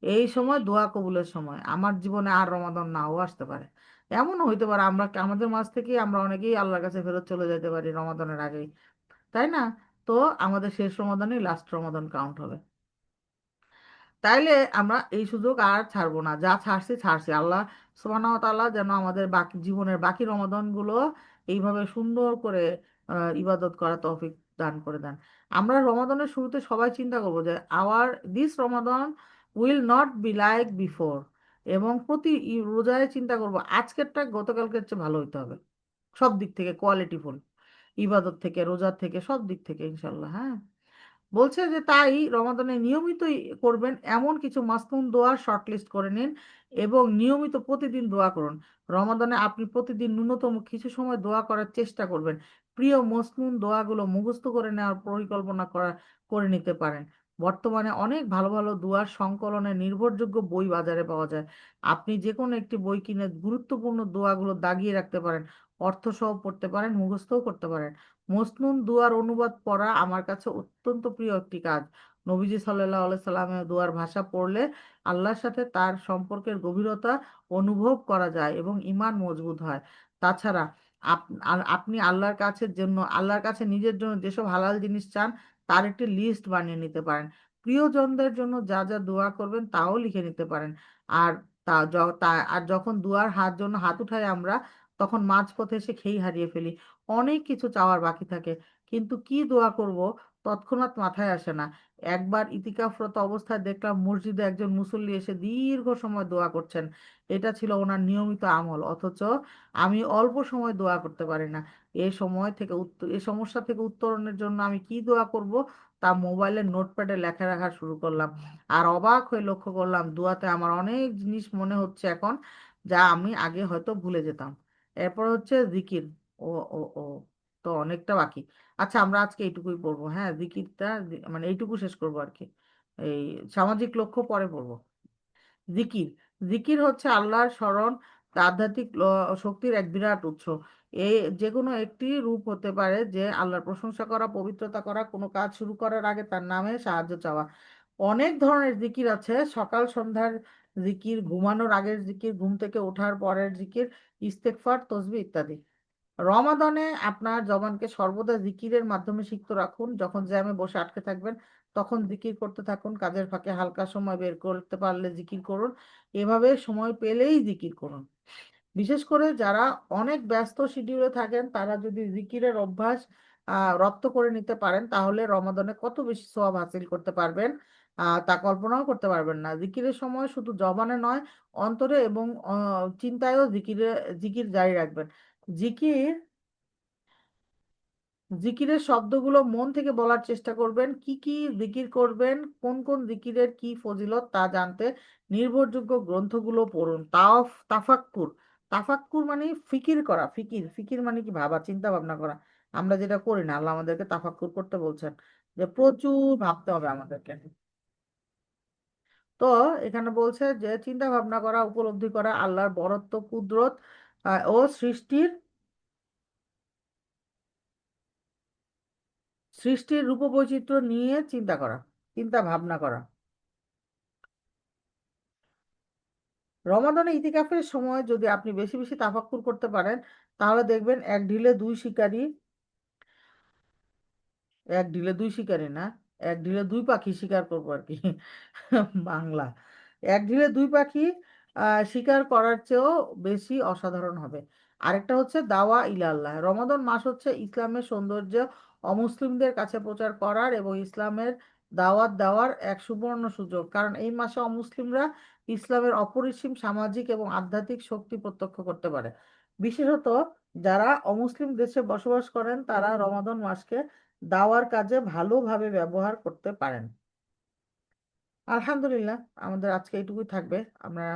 এই সময় দোয়া কবুলের সময়। আমার জীবনে আর রমাদান নাও আসতে পারে, এমনও হইতে পারে আমরা আমাদের মাঝ থেকে আমরা অনেকেই আল্লাহর কাছে ফেরত চলে যেতে পারি রমাদানের আগেই, তাই না? তো আমাদের শেষ রমাদানই লাস্ট রমাদান কাউন্ট হবে। তাইলে আমরা এই সুযোগ আর ছাড়বো না, যা ছাড়ছি ছাড়ছি। আল্লাহ সুবহানাহু ওয়া তাআলা যেন আমাদের বাকি জীবনের বাকি রমাদান গুলো এইভাবে সুন্দর করে ইবাদত করা তৌফিক দান করে দেন। আমরা রমাদানের শুরুতে সবাই চিন্তা করবো যে our this Ramadan will not be like before, এবং প্রতি রোজায় চিন্তা করবো আজকেরটা গতকালকের চেয়ে ভালো হইতে হবে, সব দিক থেকে কোয়ালিটিফুল, ইবাদত থেকে, রোজার থেকে, সব দিক থেকে ইনশাল্লাহ। হ্যাঁ, বলছে যে তাই রমাদানে নিয়মিতই করবেন এমন কিছু মাসনুন দোয়ার শর্টলিস্ট করে নিন এবং নিয়মিত প্রতিদিন দোয়া করুন। রমাদানে আপনি প্রতিদিন ন্যূনতম কিছু সময় দোয়া করার চেষ্টা করবেন। প্রিয় মসনুন দোয়াগুলো মুখস্থ করে নেওয়ার পরিকল্পনা করে নিতে পারেন। বর্তমানে অনেক ভালো ভালো দোয়ার সংকলনের নির্ভরযোগ্য বই বাজারে পাওয়া যায়। আপনি যে কোনো একটি বই কিনে গুরুত্বপূর্ণ দোয়াগুলো দাগিয়ে রাখতে পারেন, অর্থ সহ পড়তে পারেন, মুখস্থও করতে পারেন। মসনুন দুয়ার অনুবাদ পড়া আমার কাছে অত্যন্ত প্রিয় একটি কাজ। নবীজি সাল্লাল্লাহু আলাইহি সাল্লামের দুয়ার ভাষা পড়লে আল্লাহর সাথে তার সম্পর্কের গভীরতা অনুভব করা যায় এবং ঈমান মজবুত হয়। তাছাড়া আপনি আল্লাহর কাছে নিজের জন্য যেসব হালাল জিনিস চান তার একটি লিস্ট বানিয়ে নিতে পারেন। প্রিয়জনদের জন্য যা যা দোয়া করবেন তাও লিখে নিতে পারেন। আর আর যখন দুয়ার জন্য হাত উঠাই আমরা, তখন মাঝপথে এসে খেই হারিয়ে ফেলি। অনেক কিছু চাওয়ার বাকি থাকে, কিন্তু কি দোয়া করব তৎক্ষণাৎ মাথায় আসে না। একবার ইতিকাফরত অবস্থায় দেখলাম মসজিদে একজন মুসল্লি এসে দীর্ঘ সময় দোয়া করছেন। এটা ছিল ওনার নিয়মিত আমল, অথচ আমি অল্প সময় দোয়া করতে পারি না। এই সমস্যা থেকে উত্তরণের জন্য আমি কি দোয়া করব তা মোবাইলের নোটপ্যাডে লেখা রাখা শুরু করলাম। আর অবাক হয়ে লক্ষ্য করলাম দোয়াতে আমার অনেক জিনিস মনে হচ্ছে এখন, যা আমি আগে হয়তো ভুলে যেতাম। এরপর হচ্ছে জিকির। ও ও ও তো অনেকটা বাকি। আচ্ছা, আমরা আজকে এইটুকুই পড়বো, হ্যাঁ, জিকিরটা মানে এইটুকু শেষ করবো আর কি। এই সামাজিক লক্ষ্য পরে পড়বো। জিকির। জিকির হচ্ছে আল্লাহর স্মরণ, তা আধ্যাত্মিক শক্তির এক বিরাট উৎস। এই যে কোনো একটি রূপ হতে পারে, যে আল্লাহর প্রশংসা করা, পবিত্রতা করা, কোনো কাজ শুরু করার আগে তার নামে সাহায্য চাওয়া। অনেক ধরনের জিকির আছে: সকাল সন্ধ্যার জিকির, ঘুমানোর আগের জিকির, ঘুম থেকে ওঠার পরের জিকির, ইস্তেগফার, তসবিহ ইত্যাদি। রমাদানে আপনার জবানকে সর্বদা জিকিরের মাধ্যমে সিক্ত রাখুন। যখন জ্যামে বসে আটকে থাকবেন, তখন জিকির করতে থাকুন। কাজের ফাঁকে হালকা সময় বের করতে পারলে জিকির করুন। এভাবে সময় পেলেই জিকির করুন। বিশেষ করে যারা অনেক ব্যস্ত শিডিউলে থাকেন, তারা যদি জিকিরের অভ্যাস রপ্ত করে নিতে পারেন, তাহলে রমাদানে কত বেশি সওয়াব হাসিল করতে পারবেন তা কল্পনাও করতে পারবেন না। জিকিরের সময় শুধু জবানে নয়, অন্তরে এবং চিন্তায়ও জিকির জারি রাখবেন। জিকির জিকিরের শব্দগুলো মন থেকে বলার চেষ্টা করবেন। কি কি জিকির করবেন, কোন কোন জিকিরের কি ফজিলত তা জানতে নির্ভরযোগ্য গ্রন্থগুলো পড়ুন। তাফাক্কুর। তাফাক্কুর মানে ফিকির করা। ফিকির ফিকির মানে কি? ভাবা, চিন্তা ভাবনা করা। আমরা যেটা করি না, আল্লাহ আমাদেরকে তাফাক্কুর করতে বলছেন, যে প্রচুর ভাবতে হবে আমাদেরকে। তো এখানে বলছে যে চিন্তা ভাবনা করা, উপলব্ধি করা আল্লাহর বরত্ব, কুদরত ও সৃষ্টির রূপবৈচিত্র্য নিয়ে চিন্তা ভাবনা করা। রমাদানে ইতিকাফের সময় যদি আপনি বেশি বেশি তাফাক্কুর করতে পারেন, তাহলে দেখবেন এক ঢিলে দুই শিকারি না, এক ঢিলে দুই পাখি শিকার করবো আর কি। বাংলা। এক ঢিলে দুই পাখি শিকার করার চেয়েও বেশি অসাধারণ হবে। আরেকটা হচ্ছে দাওয়া ইলা আল্লাহ। রমাদান মাস হচ্ছে ইসলামের সৌন্দর্য অমুসলিমদের কাছে প্রচার করার এবং ইসলামের দাওয়াত দেওয়ার এক সুবর্ণ সুযোগ, কারণ এই মাসে অমুসলিমরা ইসলামের অপরিসীম সামাজিক এবং আধ্যাত্মিক শক্তি প্রত্যক্ষ করতে পারে। বিশেষত যারা অমুসলিম দেশে বসবাস করেন, তারা রমাদান মাসকে দাওয়ার কাজে ভালোভাবে ব্যবহার করতে পারেন। আলহামদুলিল্লাহ, আমাদের আজকে এইটুকুই থাকবে। আমরা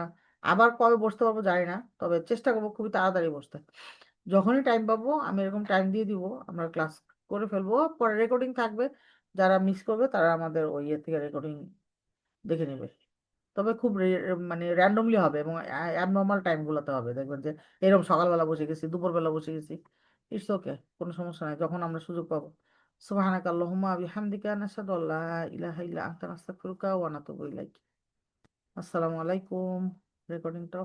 আবার কবে বসতে পারবো জানি না, তবে চেষ্টা করবো খুবই তাড়াতাড়ি বসতে। যখনই টাইম পাবো আমি এরকম টাইম দিয়ে দিব, আমরা ক্লাস করে ফেলবো। পরে রেকর্ডিং থাকবে, যারা মিস করবে তারা আমাদের ওই ইয়ে থেকে রেকর্ডিং দেখে নেবে। তবে খুব মানে র্যান্ডমলি হবে এবং অ্যাবনর্মাল টাইমগুলোতে হবে। দেখবেন যে এরকম সকালবেলা বসে গেছি, দুপুরবেলা বসে গেছি, ইটস ওকে, কোনো সমস্যা নাই, যখন আমরা সুযোগ পাবো। সুবহানাকা আল্লাহুম্মা বিহামদিকা নাশহাদু আল্লা ইলাহা ইল্লা আনতা নাস্তাগফিরুকা ওয়া নাতুবু ইলাইক। আসসালামু আলাইকুম। রেকর্ডিংটা